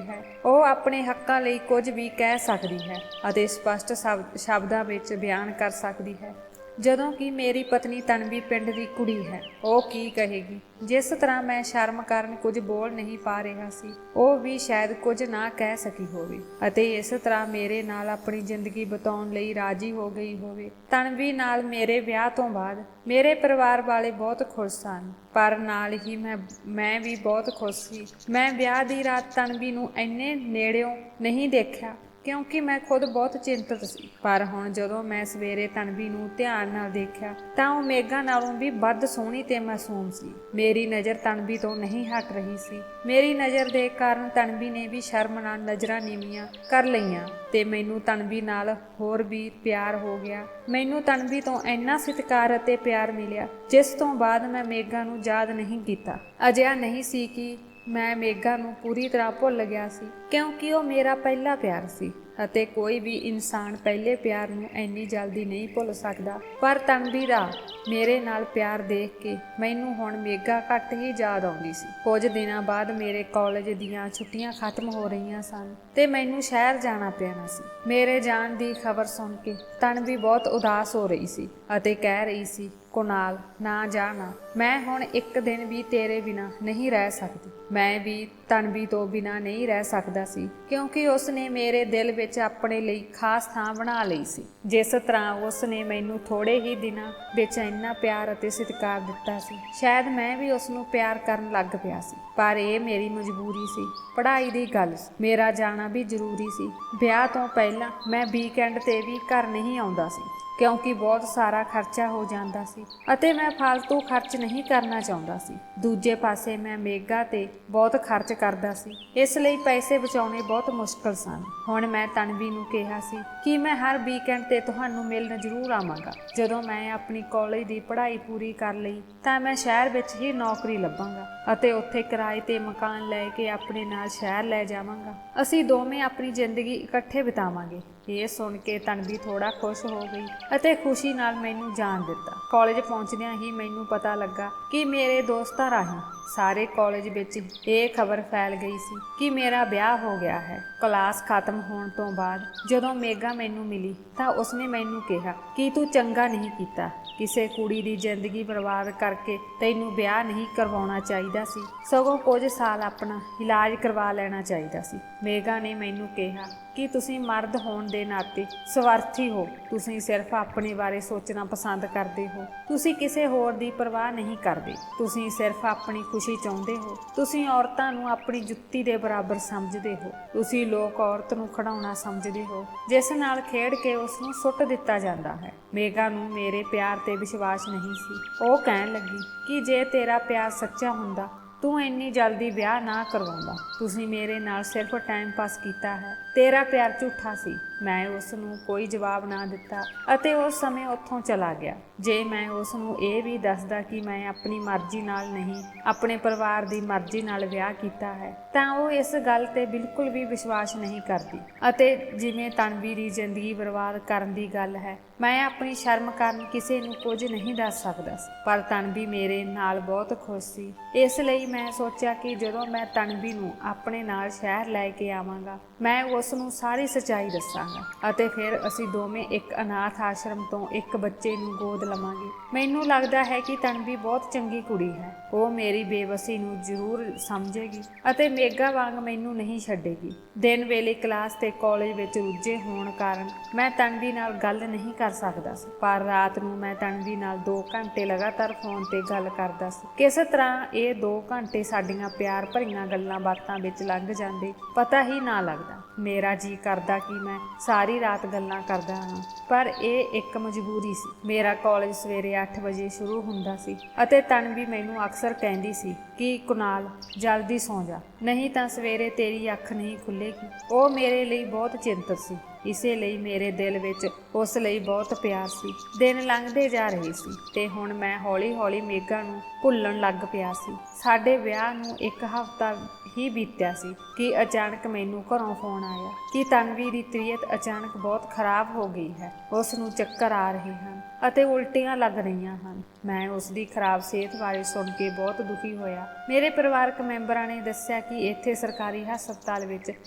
ਹੈ। ਉਹ ਆਪਣੇ ਹੱਕਾਂ ਲਈ ਕੁਝ ਵੀ ਕਹਿ ਸਕਦੀ ਹੈ ਅਤੇ ਸਪਸ਼ਟ ਸ਼ਬਦਾਂ ਵਿੱਚ ਬਿਆਨ ਕਰ ਸਕਦੀ ਹੈ, ਜਦੋਂ ਕਿ ਮੇਰੀ ਪਤਨੀ ਤਨਵੀ ਪਿੰਡ ਦੀ ਕੁੜੀ ਹੈ। ਉਹ ਕੀ ਕਹੇਗੀ? ਜਿਸ ਤਰ੍ਹਾਂ ਮੈਂ ਸ਼ਰਮ ਕਾਰਨ ਕੁਝ ਬੋਲ ਨਹੀਂ ਪਾ ਰਿਹਾ ਸੀ, ਉਹ ਵੀ ਸ਼ਾਇਦ ਕੁਝ ਨਾ ਕਹਿ ਸਕੀ ਹੋਵੇ ਅਤੇ ਇਸ ਤਰ੍ਹਾਂ ਮੇਰੇ ਨਾਲ ਆਪਣੀ ਜ਼ਿੰਦਗੀ ਬਿਤਾਉਣ ਲਈ ਰਾਜ਼ੀ ਹੋ ਗਈ ਹੋਵੇ। ਤਨਵੀ ਨਾਲ ਮੇਰੇ ਵਿਆਹ ਤੋਂ ਬਾਅਦ ਮੇਰੇ ਪਰਿਵਾਰ ਵਾਲੇ ਬਹੁਤ ਖੁਸ਼ ਸਨ, ਪਰ ਨਾਲ ਹੀ ਮੈਂ ਵੀ ਬਹੁਤ ਖੁਸ਼ ਸੀ। ਮੈਂ ਵਿਆਹ ਦੀ ਰਾਤ ਤਨਵੀ ਨੂੰ ਇੰਨੇ ਨੇੜਿਓਂ ਨਹੀਂ ਦੇਖਿਆ ਕਿਉਂਕਿ ਮੈਂ ਖੁਦ ਬਹੁਤ ਚਿੰਤਤ ਸੀ, ਪਰ ਹੁਣ ਜਦੋਂ ਮੈਂ ਸਵੇਰੇ ਤਨਵੀ ਨੂੰ ਧਿਆਨ ਨਾਲ ਦੇਖਿਆ ਤਾਂ ਉਹ ਮੇਗਾ ਨਾਲੋਂ ਵੀ ਵੱਧ ਸੋਹਣੀ ਤੇ ਮਾਸੂਮ ਸੀ। ਮੇਰੀ ਨਜ਼ਰ ਤਨਵੀ ਤੋਂ ਨਹੀਂ ਹਟ ਰਹੀ ਸੀ। ਮੇਰੀ ਨਜ਼ਰ ਦੇ ਕਾਰਨ ਤਨਵੀ ਨੇ ਵੀ ਸ਼ਰਮ ਨਾਲ ਨਜ਼ਰਾਂ ਨੀਵੀਆਂ ਕਰ ਲਈਆਂ ਤੇ ਮੈਨੂੰ ਤਨਵੀ ਨਾਲ ਹੋਰ ਵੀ ਪਿਆਰ ਹੋ ਗਿਆ। ਮੈਨੂੰ ਤਨਵੀ ਤੋਂ ਇੰਨਾ ਸਤਿਕਾਰ ਅਤੇ ਪਿਆਰ ਮਿਲਿਆ ਜਿਸ ਤੋਂ ਬਾਅਦ ਮੈਂ ਮੇਗਾ ਨੂੰ ਯਾਦ ਨਹੀਂ ਕੀਤਾ। ਅਜਿਹਾ ਨਹੀਂ ਸੀ ਕਿ ਮੈਂ ਮੇਗਾ ਨੂੰ ਪੂਰੀ ਤਰ੍ਹਾਂ ਭੁੱਲ ਗਿਆ ਸੀ, ਕਿਉਂਕਿ ਉਹ ਮੇਰਾ ਪਹਿਲਾ ਪਿਆਰ ਸੀ ਅਤੇ ਕੋਈ ਵੀ ਇਨਸਾਨ ਪਹਿਲੇ ਪਿਆਰ ਨੂੰ ਇੰਨੀ ਜਲਦੀ ਨਹੀਂ ਭੁੱਲ ਸਕਦਾ। ਪਰ ਤਨਵੀ ਦਾ ਮੇਰੇ ਨਾਲ ਪਿਆਰ ਦੇਖ ਕੇ ਮੈਨੂੰ ਹੁਣ ਮੇਗਾ ਘੱਟ ਹੀ ਯਾਦ ਆਉਂਦੀ ਸੀ। ਕੁਝ ਦਿਨਾਂ ਬਾਅਦ ਮੇਰੇ ਕਾਲਜ ਦੀਆਂ ਛੁੱਟੀਆਂ ਖਤਮ ਹੋ ਰਹੀਆਂ ਸਨ ਤੇ ਮੈਨੂੰ ਸ਼ਹਿਰ ਜਾਣਾ ਪੈਣਾ ਸੀ। ਮੇਰੇ ਜਾਣ ਦੀ ਖਬਰ ਸੁਣ ਕੇ ਤਨਵੀ ਬਹੁਤ ਉਦਾਸ ਹੋ ਰਹੀ ਸੀ ਅਤੇ ਕਹਿ ਰਹੀ ਸੀ, ਕੁਨਾਲ ਨਾ ਜਾਣਾ, ਮੈਂ ਹੁਣ ਇੱਕ ਦਿਨ ਵੀ ਤੇਰੇ ਬਿਨਾਂ ਨਹੀਂ ਰਹਿ ਸਕਦੀ। ਮੈਂ ਵੀ ਤਨਵੀ ਤੋਂ ਬਿਨਾਂ ਨਹੀਂ ਰਹਿ ਸਕਦਾ ਸੀ, ਕਿਉਂਕਿ ਉਸ ਨੇ ਮੇਰੇ ਦਿਲ ਵਿੱਚ ਆਪਣੇ ਲਈ ਖਾਸ ਥਾਂ ਬਣਾ ਲਈ ਸੀ। ਜਿਸ ਤਰ੍ਹਾਂ ਉਸ ਨੇ ਮੈਨੂੰ ਥੋੜੇ ਹੀ ਦਿਨਾਂ ਵਿੱਚ ਇੰਨਾ ਪਿਆਰ ਅਤੇ ਸਤਿਕਾਰ ਦਿੱਤਾ ਸੀ, ਸ਼ਾਇਦ ਮੈਂ ਵੀ ਉਸ ਨੂੰ ਪਿਆਰ ਕਰਨ ਲੱਗ ਪਿਆ ਸੀ। ਪਰ ਇਹ ਮੇਰੀ ਮਜਬੂਰੀ ਸੀ, ਪੜ੍ਹਾਈ ਦੀ ਗੱਲ ਸੀ, ਮੇਰਾ ਜਾਣਾ ਵੀ ਜ਼ਰੂਰੀ ਸੀ। ਵਿਆਹ ਤੋਂ ਪਹਿਲਾਂ ਮੈਂ ਵੀਕਐਂਡ ਤੇ ਵੀ ਘਰ ਨਹੀਂ ਆਉਂਦਾ ਸੀ ਕਿਉਂਕਿ ਬਹੁਤ ਸਾਰਾ ਖਰਚਾ ਹੋ ਜਾਂਦਾ ਸੀ ਅਤੇ ਮੈਂ ਫालतू ਖਰਚ ਨਹੀਂ ਕਰਨਾ ਚਾਹੁੰਦਾ ਸੀ। ਦੂਜੇ ਪਾਸੇ ਮੈਂ ਮੇਗਾ ਤੇ ਬਹੁਤ ਖਰਚ ਕਰਦਾ ਸੀ, ਇਸ ਲਈ ਪੈਸੇ ਬਚਾਉਣੇ ਬਹੁਤ ਮੁਸ਼ਕਲ ਸਨ। ਹੁਣ ਮੈਂ ਤਨਵੀ ਨੂੰ ਕਿਹਾ ਸੀ ਕਿ ਮੈਂ ਹਰ ਵੀਕਐਂਡ ਤੇ ਤੁਹਾਨੂੰ ਮਿਲਣ ਜ਼ਰੂਰ ਆਵਾਂਗਾ। ਜਦੋਂ ਮੈਂ ਆਪਣੀ ਕਾਲਜ ਦੀ ਪੜ੍ਹਾਈ ਪੂਰੀ ਕਰ ਲਈ ਤਾਂ ਮੈਂ ਸ਼ਹਿਰ ਵਿੱਚ ਹੀ ਨੌਕਰੀ ਲੱਭਾਂਗਾ ਅਤੇ ਉੱਥੇ ਕਿਰਾਏ ਤੇ ਮਕਾਨ ਲੈ ਕੇ ਆਪਣੇ ਨਾਲ ਸ਼ਹਿਰ ਲੈ ਜਾਵਾਂਗਾ। ਅਸੀਂ ਦੋਵੇਂ ਆਪਣੀ ਜ਼ਿੰਦਗੀ ਇਕੱਠੇ ਬਿਤਾਵਾਂਗੇ। ਇਹ ਸੁਣ ਕੇ ਤਨਵੀ ਥੋੜਾ ਖੁਸ਼ ਹੋ ਗਈ ਅਤੇ ਖੁਸ਼ੀ ਨਾਲ ਮੈਨੂੰ ਜਾਣ ਦਿੱਤਾ। ਕਾਲਜ ਪਹੁੰਚਦਿਆਂ ਹੀ ਮੈਨੂੰ ਪਤਾ ਲੱਗਾ ਕਿ ਮੇਰੇ ਦੋਸਤਾਂ ਰਾਹੀਂ ਸਾਰੇ ਕਾਲਜ ਵਿੱਚ ਇਹ ਖਬਰ ਫੈਲ ਗਈ ਸੀ ਕਿ ਮੇਰਾ ਵਿਆਹ ਹੋ ਗਿਆ ਹੈ। ਕਲਾਸ ਖਤਮ ਹੋਣ ਤੋਂ ਬਾਅਦ ਜਦੋਂ ਮੇਗਾ ਮੈਨੂੰ ਮਿਲੀ ਤਾਂ ਉਸਨੇ ਮੈਨੂੰ ਕਿਹਾ ਕਿ ਤੂੰ ਚੰਗਾ ਨਹੀਂ ਕੀਤਾ, ਕਿਸੇ ਕੁੜੀ ਦੀ ਜ਼ਿੰਦਗੀ ਬਰਬਾਦ ਕਰਕੇ ਤੈਨੂੰ ਵਿਆਹ ਨਹੀਂ ਕਰਵਾਉਣਾ ਚਾਹੀਦਾ ਸੀ, ਸਗੋਂ ਕੁਝ ਸਾਲ ਆਪਣਾ ਇਲਾਜ ਕਰਵਾ ਲੈਣਾ ਚਾਹੀਦਾ ਸੀ। ਮੇਗਾ ਨੇ ਮੈਨੂੰ ਕਿਹਾ ਕਿ ਤੁਸੀਂ ਮਰਦ ਹੋਣ ਦੇ ਨਾਤੇ ਸਵਾਰਥੀ ਹੋ, ਤੁਸੀਂ ਸਿਰਫ ਆਪਣੇ ਬਾਰੇ ਸੋਚਣਾ ਪਸੰਦ ਕਰਦੇ ਹੋ, ਤੁਸੀਂ ਕਿਸੇ ਹੋਰ ਦੀ ਪਰਵਾਹ ਨਹੀਂ ਕਰਦੇ, ਤੁਸੀਂ ਸਿਰਫ ਆਪਣੀ ਖੁਸ਼ੀ ਚਾਹੁੰਦੇ ਹੋ, ਤੁਸੀਂ ਔਰਤਾਂ ਨੂੰ ਆਪਣੀ ਜੁੱਤੀ ਦੇ ਬਰਾਬਰ ਸਮਝਦੇ ਹੋ, ਤੁਸੀਂ ਲੋਕ ਔਰਤ ਨੂੰ ਖਿਡੌਣਾ ਸਮਝਦੇ ਹੋ ਜਿਸ ਨਾਲ ਖੇਡ ਕੇ ਉਸ ਨੂੰ ਸੁੱਟ ਦਿੱਤਾ ਜਾਂਦਾ ਹੈ। ਮੇਗਾ ਨੂੰ ਮੇਰੇ ਪਿਆਰ ਤੇ ਵਿਸ਼ਵਾਸ ਨਹੀਂ ਸੀ। ਉਹ ਕਹਿਣ ਲੱਗੀ ਕਿ ਜੇ ਤੇਰਾ ਪਿਆਰ ਸੱਚਾ ਹੁੰਦਾ ਤੂੰ ਇੰਨੀ ਜਲਦੀ ਵਿਆਹ ਨਾ ਕਰਵਾਉਂਦਾ, ਤੁਸੀਂ ਮੇਰੇ ਨਾਲ ਸਿਰਫ ਟਾਈਮ ਪਾਸ ਕੀਤਾ ਹੈ, ਤੇਰਾ ਪਿਆਰ ਝੂਠਾ ਸੀ। ਮੈਂ ਉਸ ਨੂੰ ਕੋਈ ਜਵਾਬ ਨਾ ਦਿੱਤਾ ਅਤੇ ਉਸ ਸਮੇਂ ਉੱਥੋਂ ਚਲਾ ਗਿਆ। ਜੇ ਮੈਂ ਉਸ ਨੂੰ ਇਹ ਵੀ ਦੱਸਦਾ ਕਿ ਮੈਂ ਆਪਣੀ ਮਰਜ਼ੀ ਨਾਲ ਨਹੀਂ, ਆਪਣੇ ਪਰਿਵਾਰ ਦੀ ਮਰਜ਼ੀ ਨਾਲ ਵਿਆਹ ਕੀਤਾ ਹੈ, ਤਾਂ ਉਹ ਇਸ ਗੱਲ ਤੇ ਬਿਲਕੁਲ ਵੀ ਵਿਸ਼ਵਾਸ ਨਹੀਂ ਕਰਦੀ ਅਤੇ ਜਿਵੇਂ ਤਨਵੀ ਦੀ ਜ਼ਿੰਦਗੀ ਬਰਬਾਦ ਕਰਨ ਦੀ ਗੱਲ ਹੈ, ਮੈਂ ਆਪਣੀ ਸ਼ਰਮ ਕਾਰਨ ਕਿਸੇ ਨੂੰ ਕੁਝ ਨਹੀਂ ਦੱਸ ਸਕਦਾ ਸੀ। ਪਰ ਤਨਵੀ ਮੇਰੇ ਨਾਲ ਬਹੁਤ ਖੁਸ਼ ਸੀ, ਇਸ ਲਈ ਮੈਂ ਸੋਚਿਆ ਕਿ ਜਦੋਂ ਮੈਂ ਤਨਵੀ ਨੂੰ ਆਪਣੇ ਨਾਲ ਸ਼ਹਿਰ ਲੈ ਕੇ ਆਵਾਂਗਾ, ਮੈਂ ਉਸ ਨੂੰ ਸਾਰੀ ਸੱਚਾਈ ਦੱਸਾਂਗਾ ਅਤੇ ਫਿਰ ਅਸੀਂ ਦੋਵੇਂ ਇੱਕ ਅਨਾਥ ਆਸ਼ਰਮ ਤੋਂ ਇੱਕ ਬੱਚੇ ਨੂੰ ਗੋਦ ਲਵਾਂਗੇ। ਮੈਨੂੰ ਲੱਗਦਾ ਹੈ ਕਿ ਤਨਵੀ ਬਹੁਤ ਚੰਗੀ ਕੁੜੀ ਹੈ। ਉਹ ਮੇਰੀ ਬੇਵਸੀ ਨੂੰ ਜ਼ਰੂਰ ਸਮਝੇਗੀ ਅਤੇ ਮੇਗਾ ਵਾਂਗ ਮੈਨੂੰ ਨਹੀਂ ਛੱਡੇਗੀ। ਦਿਨ ਵੇਲੇ ਕਲਾਸ ਤੇ ਕਾਲਜ ਵਿੱਚ ਰੁੱਝੇ ਹੋਣ ਕਾਰਨ ਮੈਂ ਤਨਵੀ ਨਾਲ ਗੱਲ ਨਹੀਂ ਕਰ ਸਕਦਾ ਸੀ, ਪਰ ਰਾਤ ਨੂੰ ਮੈਂ ਤਨਵੀ ਨਾਲ 2 ਘੰਟੇ ਲਗਾਤਾਰ ਫੋਨ ਤੇ ਗੱਲ ਕਰਦਾ ਸੀ। ਕਿਸ ਤਰ੍ਹਾਂ ਇਹ 2 ਘੰਟੇ ਸਾਡੀਆਂ ਪਿਆਰ ਭਰੀਆਂ ਗੱਲਾਂ ਬਾਤਾਂ ਵਿੱਚ ਲੰਘ ਜਾਂਦੇ ਪਤਾ ਹੀ ਨਾ ਲੱਗਦਾ। ਮੇਰਾ ਜੀ ਕਰਦਾ ਕਿ ਮੈਂ ਸਾਰੀ ਰਾਤ ਗੱਲਾਂ ਕਰਦਾ ਹਾਂ, ਪਰ ਇਹ ਇੱਕ ਮਜਬੂਰੀ ਸੀ। ਮੇਰਾ ਕਾਲਜ ਸਵੇਰੇ 8 ਵਜੇ ਸ਼ੁਰੂ ਹੁੰਦਾ ਸੀ ਅਤੇ ਤਨਵੀ ਮੈਨੂੰ ਅਕਸਰ ਕਹਿੰਦੀ ਸੀ ਕਿ ਕੁਨਾਲ ਜਲਦੀ ਸੌਂ ਜਾ, ਨਹੀਂ ਤਾਂ ਸਵੇਰੇ ਤੇਰੀ ਅੱਖ ਨਹੀਂ ਖੁੱਲੇਗੀ। ਉਹ ਮੇਰੇ ਲਈ ਬਹੁਤ ਚਿੰਤਤ ਸੀ ਇਸੇ ਲਈ ਮੇਰੇ ਦਿਲ ਵਿੱਚ ਉਸ ਲਈ ਬਹੁਤ ਪਿਆਰ ਸੀ। ਦਿਨ ਲੰਘਦੇ ਜਾ ਰਹੇ ਸੀ ਤੇ ਹੁਣ ਮੈਂ ਹੌਲੀ-ਹੌਲੀ ਮੇਘਾ ਨੂੰ ਭੁੱਲਣ ਲੱਗ ਪਿਆ ਸੀ। ਸਾਡੇ ਵਿਆਹ ਨੂੰ 1 ਹਫ਼ਤਾ ਹੀ ਬੀਤਿਆ ਸੀ ਕਿ ਅਚਾਨਕ ਮੈਨੂੰ ਘਰੋਂ ਫੋਨ ਆਇਆ ਕਿ ਤਨਵੀ ਦੀ ਤਬੀਅਤ ਅਚਾਨਕ ਬਹੁਤ ਖਰਾਬ ਹੋ ਗਈ ਹੈ। ਉਸ ਨੂੰ ਚੱਕਰ ਆ ਰਹੇ ਹਨ ਅਤੇ ਉਲਟੀਆਂ ਲੱਗ ਰਹੀਆਂ ਹਨ। ਮੈਂ ਉਸ ਦੀ ਖਰਾਬ ਸਿਹਤ ਬਾਰੇ ਸੁਣ ਕੇ ਬਹੁਤ ਦੁਖੀ ਹੋਇਆ। ਮੇਰੇ ਪਰਿਵਾਰਕ ਮੈਂਬਰਾਂ ਨੇ ਦੱਸਿਆ ਕਿ ਇੱਥੇ ਸਰਕਾਰੀ ਹਸਪਤਾਲ ਵਿੱਚ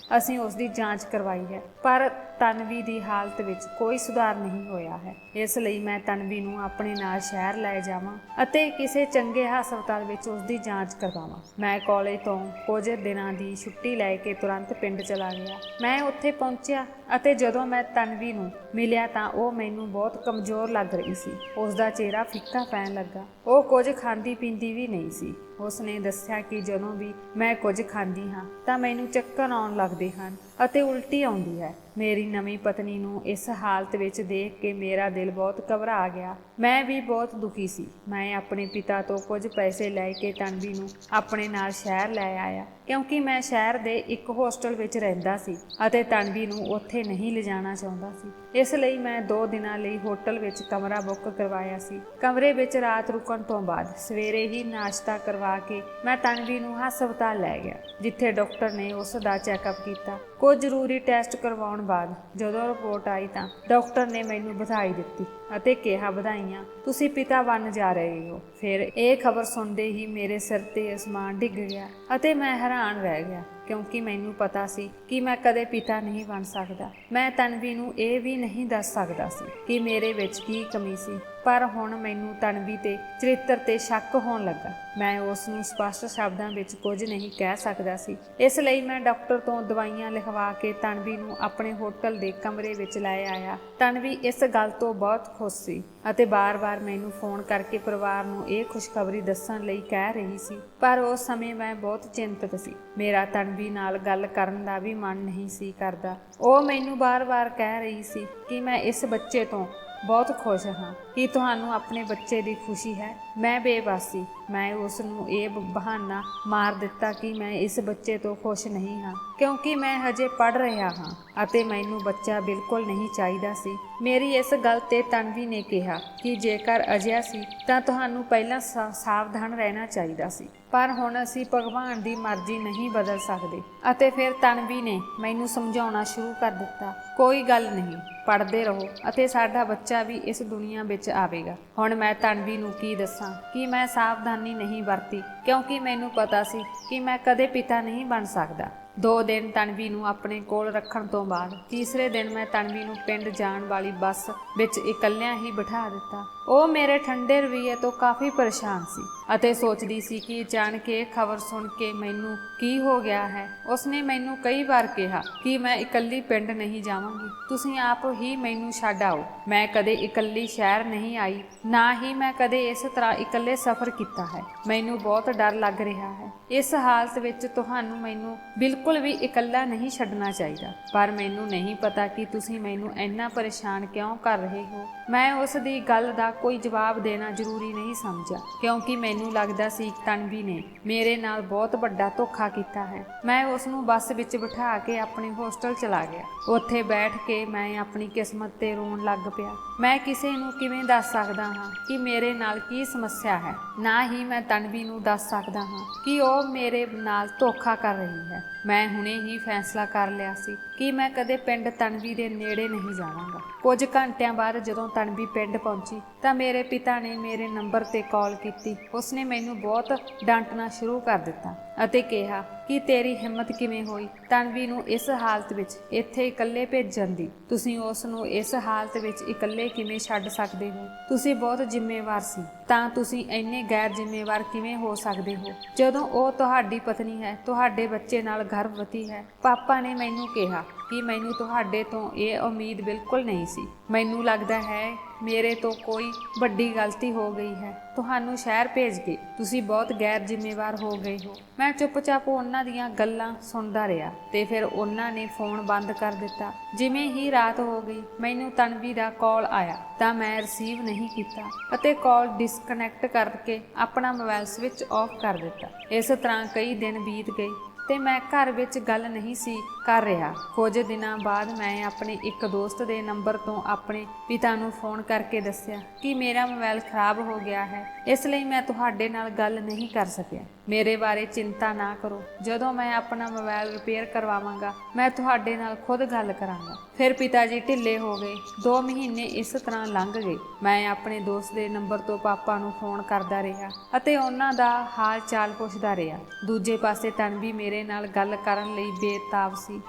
ਅਸੀਂ ਉਸ ਦੀ ਜਾਂਚ ਕਰਵਾਈ ਹੈ, ਪਰ ਤਨਵੀ ਦੀ ਹਾਲਤ ਵਿੱਚ ਕੋਈ ਸੁਧਾਰ ਨਹੀਂ ਹੋਇਆ ਹੈ। ਇਸ ਲਈ ਮੈਂ ਤਨਵੀ ਨੂੰ ਆਪਣੇ ਨਾਲ ਸ਼ਹਿਰ ਲੈ ਜਾਵਾਂ ਅਤੇ ਕਿਸੇ ਚੰਗੇ ਹਸਪਤਾਲ ਵਿੱਚ ਉਸ ਦੀ ਜਾਂਚ ਕਰਵਾਵਾਂ। ਮੈਂ ਕਾਲਜ ਤੋਂ ਕੁਝ ਦਿਨਾਂ ਦੀ ਛੁੱਟੀ ਲੈ ਕੇ ਤੁਰੰਤ ਪਿੰਡ ਚਲਾ ਗਿਆ। ਮੈਂ ਉੱਥੇ ਪਹੁੰਚਿਆ ਅਤੇ ਜਦੋਂ ਮੈਂ ਤਨਵੀ ਨੂੰ ਮਿਲਿਆ ਤਾਂ ਉਹ ਮੈਨੂੰ ਬਹੁਤ ਕਮਜ਼ੋਰ ਲੱਗ ਰਹੀ ਸੀ। ਉਸ ਦਾ ਚਿਹਰਾ ਫਿੱਕਾ ਪੈਣ ਲੱਗਾ। ਉਹ ਕੁਝ ਖਾਂਦੀ ਪੀਂਦੀ ਵੀ ਨਹੀਂ ਸੀ। ਉਸ ਨੇ ਦੱਸਿਆ ਕਿ ਜਦੋਂ ਵੀ ਮੈਂ ਕੁਝ ਖਾਂਦੀ ਹਾਂ ਤਾਂ ਮੈਨੂੰ ਚੱਕਰ ਆਉਣ ਲੱਗਦੇ ਹਨ ਅਤੇ ਉਲਟੀ ਆਉਂਦੀ ਹੈ। ਮੇਰੀ ਨਵੀਂ ਪਤਨੀ ਨੂੰ ਇਸ ਹਾਲਤ ਵਿੱਚ ਦੇਖ ਕੇ ਮੇਰਾ ਦਿਲ ਬਹੁਤ ਘਬਰਾ ਗਿਆ। ਮੈਂ ਵੀ ਬਹੁਤ ਦੁਖੀ ਸੀ। ਮੈਂ ਆਪਣੇ ਪਿਤਾ ਤੋਂ ਕੁਝ ਪੈਸੇ ਲੈ ਕੇ ਤਨਵੀ ਨੂੰ ਆਪਣੇ ਨਾਲ ਸ਼ਹਿਰ ਲੈ ਆਇਆ, ਕਿਉਂਕਿ ਮੈਂ ਸ਼ਹਿਰ ਦੇ ਇੱਕ ਹੋਸਟਲ ਵਿੱਚ ਰਹਿੰਦਾ ਸੀ ਅਤੇ ਤਨਵੀ ਨੂੰ ਉੱਥੇ ਨਹੀਂ ਲਿਜਾਣਾ ਚਾਹੁੰਦਾ ਸੀ। ਇਸ ਲਈ ਮੈਂ 2 ਦਿਨਾਂ ਲਈ ਹੋਟਲ ਵਿੱਚ ਕਮਰਾ ਬੁੱਕ ਕਰਵਾਇਆ ਸੀ। ਕਮਰੇ ਵਿੱਚ ਰਾਤ ਰੁਕਣ ਤੋਂ ਬਾਅਦ ਸਵੇਰੇ ਹੀ ਨਾਸ਼ਤਾ ਕਰਵਾ ਕੇ ਮੈਂ ਤਨਵੀ ਨੂੰ ਹਸਪਤਾਲ ਲੈ ਗਿਆ, ਜਿੱਥੇ ਡਾਕਟਰ ਨੇ ਉਸ ਦਾ ਚੈੱਕਅਪ ਕੀਤਾ। ਕੁਝ ਜ਼ਰੂਰੀ ਟੈਸਟ ਕਰਵਾਉਣ ਬਾਅਦ ਜਦੋਂ ਰਿਪੋਰਟ ਆਈ ਤਾਂ ਡਾਕਟਰ ਨੇ ਮੈਨੂੰ ਵਧਾਈ ਦਿੱਤੀ ਅਤੇ ਕਿਹਾ, ਵਧਾਈਆਂ, ਤੁਸੀਂ ਪਿਤਾ ਬਣ ਜਾ ਰਹੇ ਹੋ। ਫਿਰ ਇਹ ਖਬਰ ਸੁਣਦੇ ਹੀ ਮੇਰੇ ਸਿਰ ਤੇ ਅਸਮਾਨ ਡਿੱਗ ਗਿਆ ਅਤੇ ਮੈਂ ਹੈਰਾਨ ਰਹਿ ਗਿਆ, ਕਿਉਂਕਿ ਮੈਨੂੰ ਪਤਾ ਸੀ ਕਿ ਮੈਂ ਕਦੇ ਪਿਤਾ ਨਹੀਂ ਬਣ ਸਕਦਾ। ਮੈਂ ਤਨਵੀ ਨੂੰ ਇਹ ਵੀ ਨਹੀਂ ਦੱਸ ਸਕਦਾ ਸੀ ਕਿ ਮੇਰੇ ਵਿੱਚ ਕੀ ਕਮੀ ਸੀ, ਪਰ ਹੁਣ ਮੈਨੂੰ ਤਨਵੀ ਦੇ ਚਰਿੱਤਰ ਤੇ ਸ਼ੱਕ ਹੋਣ ਲੱਗਾ। ਮੈਂ ਉਸ ਨੂੰ ਸਪਸ਼ਟ ਸ਼ਬਦਾਂ ਵਿੱਚ ਕੁਝ ਨਹੀਂ ਕਹਿ ਸਕਦਾ ਸੀ। ਇਸ ਲਈ ਮੈਂ ਡਾਕਟਰ ਤੋਂ ਦਵਾਈਆਂ ਲਿਖਵਾ ਕੇ ਤਨਵੀ ਨੂੰ ਆਪਣੇ ਹੋਟਲ ਦੇ ਕਮਰੇ ਵਿੱਚ ਲੈ ਆਇਆ। ਤਨਵੀ ਇਸ ਗੱਲ ਤੋਂ ਬਹੁਤ ਖੁਸ਼ ਸੀ ਅਤੇ ਬਾਰ-ਬਾਰ ਮੈਨੂੰ ਫੋਨ ਕਰਕੇ ਪਰਿਵਾਰ ਨੂੰ ਇਹ ਖੁਸ਼ਖਬਰੀ ਦੱਸਣ ਲਈ ਕਹਿ ਰਹੀ ਸੀ, ਪਰ ਉਸ ਸਮੇਂ ਮੈਂ ਬਹੁਤ ਚਿੰਤਤ ਸੀ। ਮੇਰਾ ਤਨਵੀ ਨਾਲ ਗੱਲ ਕਰਨ ਦਾ ਵੀ ਮਨ ਨਹੀਂ ਸੀ ਕਰਦਾ। ਉਹ ਮੈਨੂੰ ਬਾਰ-ਬਾਰ ਕਹਿ ਰਹੀ ਸੀ ਕਿ ਮੈਂ ਇਸ ਬੱਚੇ ਤੋਂ ਬਹੁਤ ਖੁਸ਼ ਹਾਂ। ਕਿ ਤੁਹਾਨੂੰ ਆਪਣੇ ਬੱਚੇ ਦੀ ਖੁਸ਼ੀ ਹੈ? ਮੈਂ ਬੇਬਸ ਸੀ। ਮੈਂ ਉਸ ਨੂੰ ਇਹ ਬਹਾਨਾ ਮਾਰ ਦਿੱਤਾ ਕਿ ਮੈਂ ਇਸ ਬੱਚੇ ਤੋਂ ਖੁਸ਼ ਨਹੀਂ ਹਾਂ, ਕਿਉਂਕਿ ਮੈਂ ਹਜੇ ਪੜ੍ਹ ਰਿਹਾ ਹਾਂ ਅਤੇ ਮੈਨੂੰ ਬੱਚਾ ਬਿਲਕੁਲ ਨਹੀਂ ਚਾਹੀਦਾ ਸੀ। ਮੇਰੀ ਇਸ ਗੱਲ ਤੇ ਤਨਵੀ ਨੇ ਕਿਹਾ ਕਿ ਜੇਕਰ ਅਜਿਹਾ ਸੀ ਤਾਂ ਤੁਹਾਨੂੰ ਪਹਿਲਾਂ ਸਾਵਧਾਨ ਰਹਿਣਾ ਚਾਹੀਦਾ ਸੀ, ਪਰ ਹੁਣ ਅਸੀਂ ਭਗਵਾਨ ਦੀ ਮਰਜ਼ੀ ਨਹੀਂ ਬਦਲ ਸਕਦੇ। ਅਤੇ ਫਿਰ ਤਨਵੀ ਨੇ ਮੈਨੂੰ ਸਮਝਾਉਣਾ ਸ਼ੁਰੂ ਕਰ ਦਿੱਤਾ, ਕੋਈ ਗੱਲ ਨਹੀਂ, ਪੜ੍ਹਦੇ ਰਹੋ ਅਤੇ ਸਾਡਾ ਬੱਚਾ ਵੀ ਇਸ ਦੁਨੀਆ ਵਿੱਚ ਆਵੇਗਾ। ਹੁਣ ਮੈਂ ਤਨਵੀ ਨੂੰ ਕੀ ਦੱਸਾਂ ਕਿ ਮੈਂ ਸਾਵਧਾਨੀ ਨਹੀਂ ਵਰਤੀ, ਕਿਉਂਕਿ ਮੈਨੂੰ ਪਤਾ ਸੀ ਕਿ ਮੈਂ ਕਦੇ ਪਿਤਾ ਨਹੀਂ ਬਣ ਸਕਦਾ। 2 ਦਿਨ ਤਨਵੀ ਨੂੰ ਆਪਣੇ ਕੋਲ ਰੱਖਣ ਤੋਂ ਬਾਅਦ ਤੀਸਰੇ ਦਿਨ ਮੈਂ ਤਨਵੀ ਨੂੰ ਪਿੰਡ ਜਾਣ ਵਾਲੀ ਬੱਸ ਵਿੱਚ ਇਕੱਲਿਆਂ ਹੀ ਬਿਠਾ ਦਿੱਤਾ। ਉਹ ਮੇਰੇ ਠੰਡੇ ਰਵੱਈਏ ਤੋਂ ਕਾਫੀ ਪਰੇਸ਼ਾਨ ਸੀ ਅਤੇ ਸੋਚਦੀ ਸੀ ਕਿ ਅਚਾਨਕ ਇਹ ਖਬਰ ਸੁਣ ਕੇ ਮੈਨੂੰ ਕੀ ਹੋ ਗਿਆ ਹੈ। ਉਸਨੇ ਮੈਨੂੰ ਕਈ ਵਾਰ ਕਿਹਾ ਕਿ ਮੈਂ ਇਕੱਲੀ ਪਿੰਡ ਨਹੀਂ ਜਾਵਾਂਗੀ, ਤੁਸੀਂ ਆਪ ਹੀ ਮੈਨੂੰ ਛੱਡ ਆਓ। ਮੈਂ ਕਦੇ ਇਕੱਲੀ ਸ਼ਹਿਰ ਨਹੀਂ ਆਈ, ਨਾ ਹੀ ਮੈਂ ਕਦੇ ਇਸ ਤਰ੍ਹਾਂ ਇਕੱਲੇ ਸਫ਼ਰ ਕੀਤਾ ਹੈ। ਮੈਨੂੰ ਬਹੁਤ ਡਰ ਲੱਗ ਰਿਹਾ ਹੈ। ਇਸ ਹਾਲਤ ਵਿੱਚ ਤੁਹਾਨੂੰ ਮੈਨੂੰ ਬਿਲਕੁਲ ਵੀ ਇਕੱਲਾ ਨਹੀਂ ਛੱਡਣਾ ਚਾਹੀਦਾ, ਪਰ ਮੈਨੂੰ ਨਹੀਂ ਪਤਾ ਕਿ ਤੁਸੀਂ ਮੈਨੂੰ ਇੰਨਾ ਪਰੇਸ਼ਾਨ ਕਿਉਂ ਕਰ ਰਹੇ ਹੋ। ਮੈਂ ਉਸ ਦੀ ਗੱਲ ਦਾ ਕੋਈ ਜਵਾਬ ਦੇਣਾ ਜ਼ਰੂਰੀ ਨਹੀਂ ਸਮਝਿਆ, ਕਿਉਂਕਿ ਮੈਨੂੰ ਲੱਗਦਾ ਸੀ ਤਨਵੀ ਨੇ ਮੇਰੇ ਨਾਲ ਬਹੁਤ ਵੱਡਾ ਧੋਖਾ ਕੀਤਾ ਹੈ। ਮੈਂ ਉਸ ਨੂੰ ਬੱਸ ਵਿੱਚ ਬਿਠਾ ਕੇ ਆਪਣੇ ਹੋਸਟਲ ਚਲਾ ਗਿਆ। ਉੱਥੇ ਬੈਠ ਕੇ ਮੈਂ ਆਪਣੀ ਕਿਸਮਤ ਤੇ ਰੋਣ ਲੱਗ ਪਿਆ। ਮੈਂ ਕਿਸੇ ਨੂੰ ਕਿਵੇਂ ਦੱਸ ਸਕਦਾ ਹਾਂ ਕਿ ਮੇਰੇ ਨਾਲ ਕੀ ਸਮੱਸਿਆ ਹੈ? ਨਾ ਹੀ ਮੈਂ ਤਨਵੀ ਨੂੰ ਦੱਸ ਸਕਦਾ ਹਾਂ ਕਿ ਉਹ ਮੇਰੇ ਨਾਲ ਧੋਖਾ ਕਰ ਰਹੀ ਹੈ। ਮੈਂ ਹੁਣੇ ਹੀ ਫੈਸਲਾ ਕਰ ਲਿਆ ਸੀ ਕਿ ਮੈਂ ਕਦੇ ਪਿੰਡ ਤਨਵੀ ਦੇ ਨੇੜੇ ਨਹੀਂ ਜਾਵਾਂਗਾ। ਕੁਝ ਘੰਟਿਆਂ ਬਾਅਦ ਜਦੋਂ ਤਨਵੀ ਪਿੰਡ ਪਹੁੰਚੀ ਤਾਂ ਮੇਰੇ ਪਿਤਾ ਨੇ ਮੇਰੇ ਨੰਬਰ ਤੇ ਕਾਲ ਕੀਤੀ। ਉਸਨੇ ਮੈਨੂੰ ਬਹੁਤ ਡਾਂਟਣਾ ਸ਼ੁਰੂ ਕਰ ਦਿੱਤਾ ਅਤੇ ਕਿਹਾ ਕਿ ਤੇਰੀ ਹਿੰਮਤ ਕਿਵੇਂ ਹੋਈ ਤਨਵੀ ਨੂੰ ਇਸ ਹਾਲਤ ਵਿੱਚ ਇੱਥੇ ਇਕੱਲੇ ਭੇਜਣ ਦੀ? ਤੁਸੀਂ ਉਸ ਨੂੰ ਇਸ ਹਾਲਤ ਵਿੱਚ ਇਕੱਲੇ ਕਿਵੇਂ ਛੱਡ ਸਕਦੇ ਹੋ? ਤੁਸੀਂ ਬਹੁਤ ਜ਼ਿੰਮੇਵਾਰ ਸੀ, ਤਾਂ ਤੁਸੀਂ ਇੰਨੇ ਗੈਰ ਜ਼ਿੰਮੇਵਾਰ ਕਿਵੇਂ ਹੋ ਸਕਦੇ ਹੋ ਜਦੋਂ ਉਹ ਤੁਹਾਡੀ ਪਤਨੀ ਹੈ, ਤੁਹਾਡੇ ਬੱਚੇ ਨਾਲ ਗਰਭਵਤੀ ਹੈ? ਪਾਪਾ ਨੇ ਮੈਨੂੰ ਕਿਹਾ ਕਿ ਮੈਨੂੰ ਤੁਹਾਡੇ ਤੋਂ ਇਹ ਉਮੀਦ ਬਿਲਕੁਲ ਨਹੀਂ ਸੀ। ਮੈਨੂੰ ਲੱਗਦਾ ਹੈ ਮੇਰੇ ਤੋਂ ਕੋਈ ਵੱਡੀ ਗਲਤੀ ਹੋ ਗਈ ਹੈ। ਤੁਹਾਨੂੰ ਸ਼ਹਿਰ ਭੇਜ ਕੇ ਤੁਸੀਂ ਬਹੁਤ ਗੈਰ ਜ਼ਿੰਮੇਵਾਰ ਹੋ ਗਏ ਹੋ। ਮੈਂ ਚੁੱਪਚਾਪ ਉਹਨਾਂ ਦੀਆਂ ਗੱਲਾਂ ਸੁਣਦਾ ਰਿਹਾ ਤੇ ਫਿਰ ਉਹਨਾਂ ਨੇ ਫੋਨ ਬੰਦ ਕਰ ਦਿੱਤਾ। ਜਿਵੇਂ ਹੀ ਰਾਤ ਹੋ ਗਈ ਮੈਨੂੰ ਤਨਵੀ ਦਾ ਕਾਲ ਆਇਆ ਤਾਂ ਮੈਂ ਰਿਸੀਵ ਨਹੀਂ ਕੀਤਾ ਅਤੇ ਕਾਲ ਡਿਸਕਨੈਕਟ ਕਰਕੇ ਆਪਣਾ ਮੋਬਾਈਲ ਸਵਿਚ ਆਫ ਕਰ ਦਿੱਤਾ। ਇਸ ਤਰ੍ਹਾਂ ਕਈ ਦਿਨ ਬੀਤ ਗਏ ਤੇ ਮੈਂ ਘਰ ਵਿੱਚ ਗੱਲ ਨਹੀਂ ਸੀ ਕਰ ਰਿਹਾ। ਕੁਝ ਦਿਨਾਂ ਬਾਅਦ ਮੈਂ ਆਪਣੇ ਇੱਕ ਦੋਸਤ ਦੇ ਨੰਬਰ ਤੋਂ ਆਪਣੇ ਪਿਤਾ ਨੂੰ ਫੋਨ ਕਰਕੇ ਦੱਸਿਆ ਕਿ ਮੇਰਾ ਮੋਬਾਈਲ ਖਰਾਬ ਹੋ ਗਿਆ ਹੈ, ਇਸ ਲਈ ਮੈਂ ਤੁਹਾਡੇ ਨਾਲ ਗੱਲ ਨਹੀਂ ਕਰ ਸਕਿਆ। ਮੇਰੇ ਬਾਰੇ ਚਿੰਤਾ ਨਾ ਕਰੋ, ਜਦੋਂ ਮੈਂ ਆਪਣਾ ਮੋਬਾਈਲ ਰਿਪੇਅਰ ਕਰਵਾਵਾਂਗਾ ਮੈਂ ਤੁਹਾਡੇ ਨਾਲ ਖੁਦ ਗੱਲ ਕਰਾਂਗਾ। ਫਿਰ ਪਿਤਾ ਜੀ ਢਿੱਲੇ ਹੋ ਗਏ। 2 ਮਹੀਨੇ ਇਸ ਤਰ੍ਹਾਂ ਲੰਘ ਗਏ। ਮੈਂ ਆਪਣੇ ਦੋਸਤ ਦੇ ਨੰਬਰ ਤੋਂ ਪਾਪਾ ਨੂੰ ਫੋਨ ਕਰਦਾ ਰਿਹਾ ਅਤੇ ਉਹਨਾਂ ਦਾ ਹਾਲ ਚਾਲ ਪੁੱਛਦਾ ਰਿਹਾ। ਦੂਜੇ ਪਾਸੇ ਤਨਵੀ ਮੇਰੇ ਨਾਲ ਗੱਲ ਕਰਨ ਲਈ ਬੇਤਾਬ ਸੀ।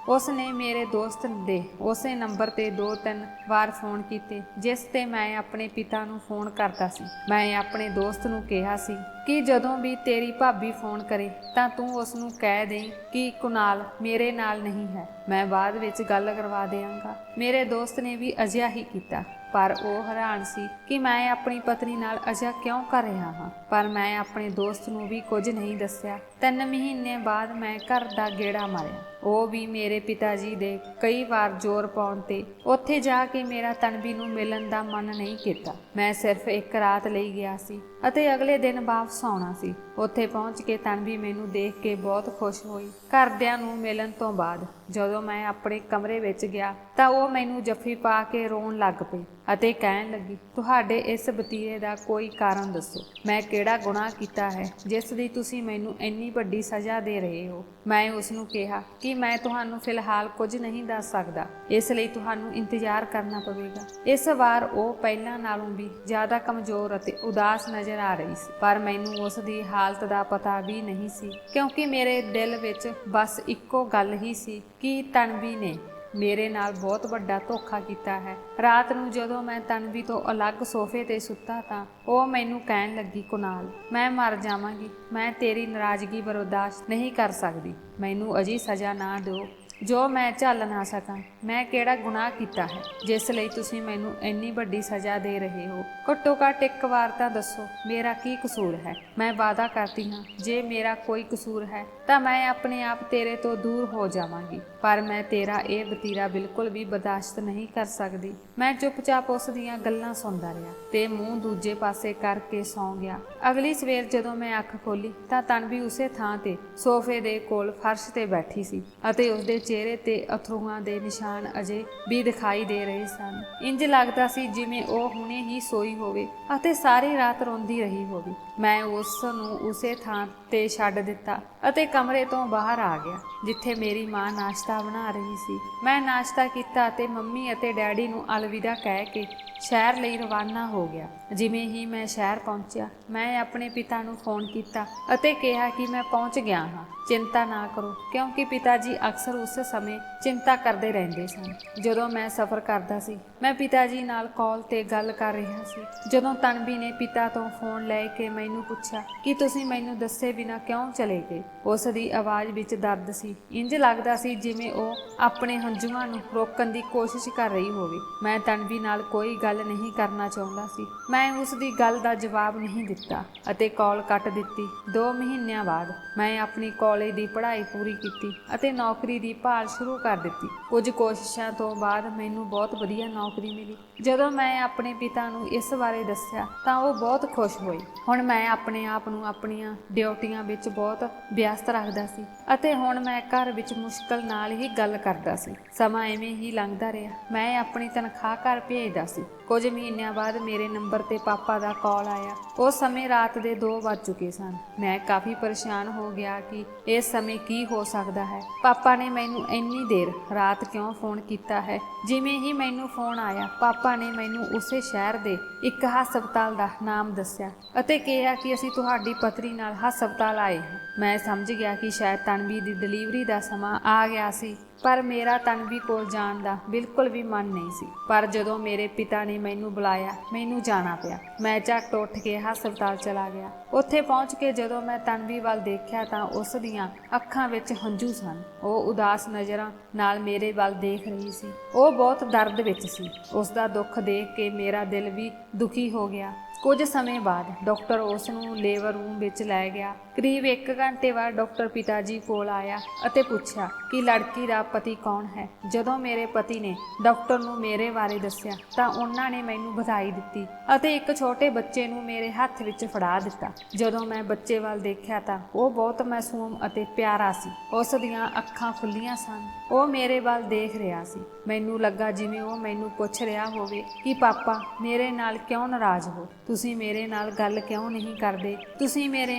ਉਸ ਨੇ ਮੇਰੇ ਦੋਸਤ ਦੇ ਉਸੇ ਨੰਬਰ ਤੇ 2-3 ਵਾਰ ਫੋਨ ਕੀਤੇ ਜਿਸ ਤੇ ਮੈਂ ਆਪਣੇ ਪਿਤਾ ਨੂੰ ਫੋਨ ਕਰਦਾ ਸੀ। ਮੈਂ ਆਪਣੇ ਦੋਸਤ ਨੂੰ ਕਿਹਾ ਸੀ ਕਿ ਜਦੋਂ ਵੀ ਤੇਰੀ ਭਾਬੀ ਫੋਨ ਕਰੇ ਤਾਂ ਤੂੰ ਉਸ ਨੂੰ ਕਹਿ ਦੇ ਕਿ ਕੁਨਾਲ ਮੇਰੇ ਨਾਲ ਨਹੀਂ ਹੈ, ਮੈਂ ਬਾਅਦ ਵਿੱਚ ਗੱਲ ਕਰਵਾ ਦਿਆਂਗਾ। ਮੇਰੇ ਦੋਸਤ ਨੇ ਵੀ ਅਜਿਹਾ ਹੀ ਕੀਤਾ, ਪਰ ਉਹ ਹੈਰਾਨ ਸੀ ਕਿ ਮੈਂ ਆਪਣੀ ਪਤਨੀ ਨਾਲ ਅਜਿਹਾ ਕਿਉਂ ਕਰ ਰਿਹਾ ਹਾਂ। ਪਰ ਮੈਂ ਆਪਣੇ ਦੋਸਤ ਨੂੰ ਵੀ ਕੁਝ ਨਹੀਂ ਦੱਸਿਆ। 3 ਮਹੀਨੇ ਬਾਅਦ ਮੈਂ ਘਰ ਦਾ ਗੇੜਾ ਮਾਰਿਆ। ਉਹ ਵੀ ਮੇਰੇ ਪਿਤਾ ਜੀ ਦੇ ਕਈ ਵਾਰ ਜ਼ੋਰ ਪਾਉਣ ਤੇ ਉੱਥੇ ਜਾ ਕੇ ਮੇਰਾ ਤਨਵੀ ਨੂੰ ਮਿਲਣ ਦਾ ਮਨ ਨਹੀਂ ਕੀਤਾ। ਮੈਂ ਸਿਰਫ ਇੱਕ ਰਾਤ ਲਈ ਗਿਆ ਸੀ ਅਤੇ ਅਗਲੇ ਦਿਨ ਵਾਪਸ ਆਉਣਾ ਸੀ। ਉੱਥੇ ਪਹੁੰਚ ਕੇ ਤਨਵੀ ਮੈਨੂੰ ਦੇਖ ਕੇ ਬਹੁਤ ਖੁਸ਼ ਹੋਈ। ਘਰਦਿਆਂ ਨੂੰ ਮਿਲਣ ਤੋਂ ਬਾਅਦ ਜਦੋਂ ਮੈਂ ਆਪਣੇ ਕਮਰੇ ਵਿੱਚ ਗਿਆ ਤਾਂ ਉਹ ਮੈਨੂੰ ਜੱਫੀ ਪਾ ਕੇ ਰੋਣ ਲੱਗ ਪਈ ਅਤੇ ਕਹਿਣ ਲੱਗੀ, ਤੁਹਾਡੇ ਇਸ ਵਤੀਰੇ ਦਾ ਕੋਈ ਕਾਰਨ ਦੱਸੋ। ਮੈਂ ਕਿਹੜਾ ਗੁਨਾਹ ਕੀਤਾ ਹੈ ਜਿਸ ਦੀ ਤੁਸੀਂ ਮੈਨੂੰ ਇੰਨੀ ਵੱਡੀ ਸਜ਼ਾ ਦੇ ਰਹੇ ਹੋ। ਮੈਂ ਉਸ ਨੂੰ ਕਿਹਾ ਕਿ ਮੈਂ ਤੁਹਾਨੂੰ ਫਿਲਹਾਲ ਕੁਝ ਨਹੀਂ ਦੱਸ ਸਕਦਾ, ਇਸ ਲਈ ਤੁਹਾਨੂੰ ਇੰਤਜ਼ਾਰ ਕਰਨਾ ਪਵੇਗਾ। ਇਸ ਵਾਰ ਉਹ ਪਹਿਲਾਂ ਨਾਲੋਂ ਵੀ ਜ਼ਿਆਦਾ ਕਮਜ਼ੋਰ ਅਤੇ ਉਦਾਸ ਨਜ਼ਰ ਆ ਰਹੀ ਸੀ, ਪਰ ਮੈਨੂੰ ਉਸ ਦੀ ਹਾਲਤ ਦਾ ਪਤਾ ਵੀ ਨਹੀਂ ਸੀ ਕਿਉਂਕਿ ਮੇਰੇ ਦਿਲ ਵਿੱਚ ਬਸ ਇੱਕੋ ਗੱਲ ਹੀ ਸੀ ਕਿ ਤਨਵੀ ਨੇ ਮੇਰੇ ਨਾਲ ਬਹੁਤ ਵੱਡਾ ਧੋਖਾ ਕੀਤਾ ਹੈ। ਰਾਤ ਨੂੰ ਜਦੋਂ ਮੈਂ ਤਨਵੀ ਤੋਂ ਅਲੱਗ ਸੋਫੇ ਤੇ ਸੁੱਤਾ ਤਾਂ ਉਹ ਮੈਨੂੰ ਕਹਿਣ ਲੱਗੀ, ਕੁਨਾਲ ਮੈਂ ਮਰ ਜਾਵਾਂਗੀ, ਮੈਂ ਤੇਰੀ ਨਾਰਾਜ਼ਗੀ ਬਰਦਾਸ਼ਤ ਨਹੀਂ ਕਰ ਸਕਦੀ। ਮੈਨੂੰ ਅਜਿਹੀ ਸਜ਼ਾ ਨਾ ਦਿਓ ਜੋ ਮੈਂ ਝੱਲ ਨਾ ਸਕਾਂ। ਮੈਂ ਕਿਹੜਾ ਗੁਨਾਹ ਕੀਤਾ ਹੈ ਜਿਸ ਲਈ ਤੁਸੀਂ ਮੈਨੂੰ ਇੰਨੀ ਵੱਡੀ ਸਜ਼ਾ ਦੇ ਰਹੇ ਹੋ। ਘੱਟੋ ਘੱਟ ਇੱਕ ਵਾਰ ਤਾਂ ਦੱਸੋ ਮੇਰਾ ਕੀ ਕਸੂਰ ਹੈ। ਮੈਂ ਵਾਅਦਾ ਕਰਦੀ ਹਾਂ ਜੇ ਮੇਰਾ ਕੋਈ ਕਸੂਰ ਹੈ ਤਾਂ ਮੈਂ ਆਪਣੇ ਆਪ ਤੇਰੇ ਤੋਂ ਦੂਰ ਹੋ ਜਾਵਾਂਗੀ, ਪਰ ਮੈਂ ਤੇਰਾ ਇਹ ਵਤੀਰਾ ਬਿਲਕੁਲ ਵੀ ਬਰਦਾਸ਼ਤ ਨਹੀਂ ਕਰ ਸਕਦੀ। ਮੈਂ ਚੁੱਪਚਾਪ ਉਸ ਦੀਆਂ ਗੱਲਾਂ ਸੁਣਦਾ ਰਿਹਾ ਤੇ ਮੂੰਹ ਦੂਜੇ ਪਾਸੇ ਕਰਕੇ ਸੌਂ ਗਿਆ। ਅਗਲੀ ਸਵੇਰ ਜਦੋਂ ਮੈਂ ਅੱਖ ਖੋਲੀ ਤਾਂ ਤਨਵੀ ਉਸੇ ਥਾਂ ਤੇ ਸੋਫੇ ਦੇ ਕੋਲ ਫਰਸ਼ ਤੇ ਬੈਠੀ ਸੀ ਅਤੇ ਉਸਦੇ ਚਿਹਰੇ ਤੇ ਅਥਰੂਆਂ ਦੇ ਨਿਸ਼ਾਨ ਅਜੇ ਵੀ ਦਿਖਾਈ ਦੇ ਰਹੇ ਸਨ। ਇੰਜ ਲੱਗਦਾ ਸੀ ਜਿਵੇਂ ਉਹ ਹੁਣੇ ਹੀ ਸੋਈ ਹੋਵੇ ਅਤੇ ਸਾਰੀ ਰਾਤ ਰੋਂਦੀ ਰਹੀ ਹੋਵੇ। ਮੈਂ ਉਸ ਨੂੰ ਉਸੇ ਥਾਂ ਤੇ ਛੱਡ ਦਿੱਤਾ ਅਤੇ ਕਮਰੇ ਤੋਂ ਬਾਹਰ ਆ ਗਿਆ ਜਿੱਥੇ ਮੇਰੀ ਮਾਂ ਨਾਸ਼ਤਾ ਬਣਾ ਰਹੀ ਸੀ। ਮੈਂ ਨਾਸ਼ਤਾ ਕੀਤਾ ਅਤੇ ਮੰਮੀ ਅਤੇ ਡੈਡੀ ਨੂੰ ਅਲਵਿਦਾ ਕਹਿ ਕੇ ਸ਼ਹਿਰ ਲਈ ਰਵਾਨਾ ਹੋ ਗਿਆ। ਜਿਵੇਂ ਹੀ ਮੈਂ ਸ਼ਹਿਰ ਪਹੁੰਚਿਆ ਮੈਂ ਆਪਣੇ ਪਿਤਾ ਨੂੰ ਫੋਨ ਕੀਤਾ ਅਤੇ ਕਿਹਾ ਕਿ ਮੈਂ ਪਹੁੰਚ ਗਿਆ ਹਾਂ, ਚਿੰਤਾ ਨਾ ਕਰੋ, ਕਿਉਂਕਿ ਪਿਤਾ ਜੀ ਅਕਸਰ ਉਸ ਸਮੇਂ ਚਿੰਤਾ ਕਰਦੇ ਰਹਿੰਦੇ ਸਨ ਜਦੋਂ ਮੈਂ ਸਫ਼ਰ ਕਰਦਾ ਸੀ। ਮੈਂ ਪਿਤਾ ਜੀ ਨਾਲ ਕਾਲ ਤੇ ਗੱਲ ਕਰ ਰਿਹਾ ਸੀ ਜਦੋਂ ਤਨਵੀ ਨੇ ਪਿਤਾ ਤੋਂ ਫੋਨ ਲੈ ਕੇ ਮੈਨੂੰ ਪੁੱਛਿਆ ਕਿ ਤੁਸੀਂ ਮੈਨੂੰ ਦੱਸੇ ਬਿਨਾਂ ਕਿਉਂ ਚਲੇ ਗਏ। ਉਸ ਦੀ ਆਵਾਜ਼ ਵਿੱਚ ਦਰਦ ਸੀ। ਇੰਜ ਲੱਗਦਾ ਸੀ ਜਿਵੇਂ ਉਹ ਆਪਣੇ ਹੰਝੂਆਂ ਨੂੰ ਰੋਕਣ ਦੀ ਕੋਸ਼ਿਸ਼ ਕਰ ਰਹੀ ਹੋਵੇ। ਮੈਂ ਤਨਵੀ ਨਾਲ ਕੋਈ ਗੱਲ ਨਹੀਂ ਕਰਨਾ ਚਾਹੁੰਦਾ ਸੀ। ਮੈਂ ਉਸ ਦੀ ਗੱਲ ਦਾ ਜਵਾਬ ਨਹੀਂ ਦਿੱਤਾ ਅਤੇ ਕਾਲ ਕੱਟ ਦਿੱਤੀ। 2 ਮਹੀਨਿਆਂ ਬਾਅਦ ਮੈਂ ਆਪਣੀ ਕਾਲਜ ਦੀ ਪੜ੍ਹਾਈ ਪੂਰੀ ਕੀਤੀ ਅਤੇ ਨੌਕਰੀ ਦੀ ਭਾਲ ਸ਼ੁਰੂ ਕਰ ਦਿੱਤੀ। ਕੁਝ ਕੋਸ਼ਿਸ਼ਾਂ ਤੋਂ ਬਾਅਦ ਮੈਨੂੰ ਬਹੁਤ ਵਧੀਆ ਨੌਕਰੀ ਮਿਲੀ। ਜਦੋਂ ਮੈਂ ਆਪਣੇ ਪਿਤਾ ਨੂੰ ਇਸ ਬਾਰੇ ਦੱਸਿਆ ਤਾਂ ਉਹ ਬਹੁਤ ਖੁਸ਼ ਹੋਏ। ਹੁਣ ਮੈਂ ਆਪਣੇ ਆਪ ਨੂੰ ਆਪਣੀਆਂ ਡਿਊਟੀਆਂ ਵਿੱਚ ਬਹੁਤ ਵਿਅਸਤ ਰੱਖਦਾ ਸੀ ਅਤੇ ਹੁਣ ਮੈਂ ਘਰ ਵਿੱਚ ਮੁਸ਼ਕਲ ਨਾਲ ਹੀ ਗੱਲ ਕਰਦਾ ਸੀ। ਸਮਾਂ ਐਵੇਂ ਹੀ ਲੰਘਦਾ ਰਿਹਾ। ਮੈਂ ਆਪਣੀ ਤਨਖਾਹ ਘਰ ਭੇਜਦਾ ਸੀ। ਕੁਝ ਮਹੀਨਿਆਂ ਬਾਅਦ ਮੇਰੇ ਨੰਬਰ ਤੇ ਪਾਪਾ ਦਾ ਕਾਲ ਆਇਆ। ਉਸ ਸਮੇਂ ਰਾਤ ਦੇ 2 ਵੱਜ ਚੁੱਕੇ ਸਨ। ਮੈਂ ਕਾਫੀ ਪਰੇਸ਼ਾਨ ਹੋ ਗਿਆ ਕਿ ਇਸ ਸਮੇਂ ਕੀ ਹੋ ਸਕਦਾ ਹੈ। ਪਾਪਾ ਨੇ ਮੈਨੂੰ ਇੰਨੀ ਦੇਰ ਰਾਤ ਕਿਉਂ ਫੋਨ ਕੀਤਾ ਹੈ। ਜਿਵੇਂ ਹੀ ਮੈਨੂੰ ਫੋਨ ਆਇਆ ਪਾਪਾ ਨੇ ਮੈਨੂੰ ਉਸੇ ਸ਼ਹਿਰ ਦੇ ਇੱਕ ਹਸਪਤਾਲ ਦਾ ਨਾਮ ਦੱਸਿਆ ਅਤੇ ਕਿਹਾ ਕਿ ਅਸੀਂ ਤੁਹਾਡੀ ਪਤਨੀ ਨਾਲ ਹਸਪਤਾਲ ਆਏ ਹਾਂ। ਮੈਂ ਸਮਝ ਗਿਆ ਕਿ ਸ਼ਾਇਦ ਤਨਵੀ ਦੀ ਡਿਲੀਵਰੀ ਦਾ ਸਮਾਂ ਆ ਗਿਆ ਸੀ, ਪਰ ਮੇਰਾ ਤਨਵੀ ਕੋਲ ਜਾਣ ਦਾ ਬਿਲਕੁਲ ਵੀ ਮਨ ਨਹੀਂ ਸੀ। ਪਰ ਜਦੋਂ ਮੇਰੇ ਪਿਤਾ ਨੇ ਮੈਨੂੰ ਬੁਲਾਇਆ ਮੈਨੂੰ ਜਾਣਾ ਪਿਆ। ਮੈਂ ਝੱਟ ਉੱਠ ਕੇ ਹਸਪਤਾਲ ਚਲਾ ਗਿਆ। ਉੱਥੇ ਪਹੁੰਚ ਕੇ ਜਦੋਂ ਮੈਂ ਤਨਵੀ ਵੱਲ ਦੇਖਿਆ ਤਾਂ ਉਸ ਦੀਆਂ ਅੱਖਾਂ ਵਿੱਚ ਹੰਝੂ ਸਨ। ਉਹ ਉਦਾਸ ਨਜ਼ਰਾਂ ਨਾਲ ਮੇਰੇ ਵੱਲ ਦੇਖ ਰਹੀ ਸੀ। ਉਹ ਬਹੁਤ ਦਰਦ ਵਿੱਚ ਸੀ। ਉਸ ਦਾ ਦੁੱਖ ਦੇਖ ਕੇ ਮੇਰਾ ਦਿਲ ਵੀ ਦੁਖੀ ਹੋ ਗਿਆ। ਕੁਝ ਸਮੇਂ ਬਾਅਦ ਡਾਕਟਰ ਉਸ ਨੂੰ ਲੇਬਰ ਰੂਮ ਵਿੱਚ ਲੈ ਗਿਆ। ਕਰੀਬ 1 ਘੰਟੇ ਬਾਅਦ ਡਾਕਟਰ ਪਿਤਾ ਜੀ ਕੋਲ ਆਇਆ ਅਤੇ ਪੁੱਛਿਆ ਕਿ ਲੜਕੀ ਦਾ ਪਤੀ ਕੌਣ ਹੈ। ਜਦੋਂ ਮੇਰੇ ਪਤੀ ਨੇ ਡਾਕਟਰ ਨੂੰ ਮੇਰੇ ਬਾਰੇ ਦੱਸਿਆ ਤਾਂ ਉਹਨਾਂ ਨੇ ਮੈਨੂੰ ਵਧਾਈ ਦਿੱਤੀ ਅਤੇ ਇੱਕ ਛੋਟੇ ਬੱਚੇ ਨੂੰ ਮੇਰੇ ਹੱਥ ਵਿੱਚ ਫੜਾ ਦਿੱਤਾ। ਜਦੋਂ ਮੈਂ ਬੱਚੇ ਵੱਲ ਦੇਖਿਆ ਤਾਂ ਉਹ ਬਹੁਤ ਮਾਸੂਮ ਅਤੇ ਪਿਆਰਾ ਸੀ। ਉਸ ਦੀਆਂ ਅੱਖਾਂ ਖੁੱਲੀਆਂ ਸਨ। ਉਹ ਮੇਰੇ ਵੱਲ ਦੇਖ ਰਿਹਾ ਸੀ। ਮੈਨੂੰ ਲੱਗਾ ਜਿਵੇਂ ਉਹ ਮੈਨੂੰ ਪੁੱਛ ਰਿਹਾ ਹੋਵੇ ਕਿ ਪਾਪਾ ਮੇਰੇ ਨਾਲ ਕਿਉਂ ਨਾਰਾਜ਼ ਹੋ, ਤੁਸੀਂ ਮੇਰੇ ਨਾਲ ਗੱਲ ਕਿਉਂ ਨਹੀਂ ਕਰਦੇ, ਤੁਸੀਂ ਮੇਰੇ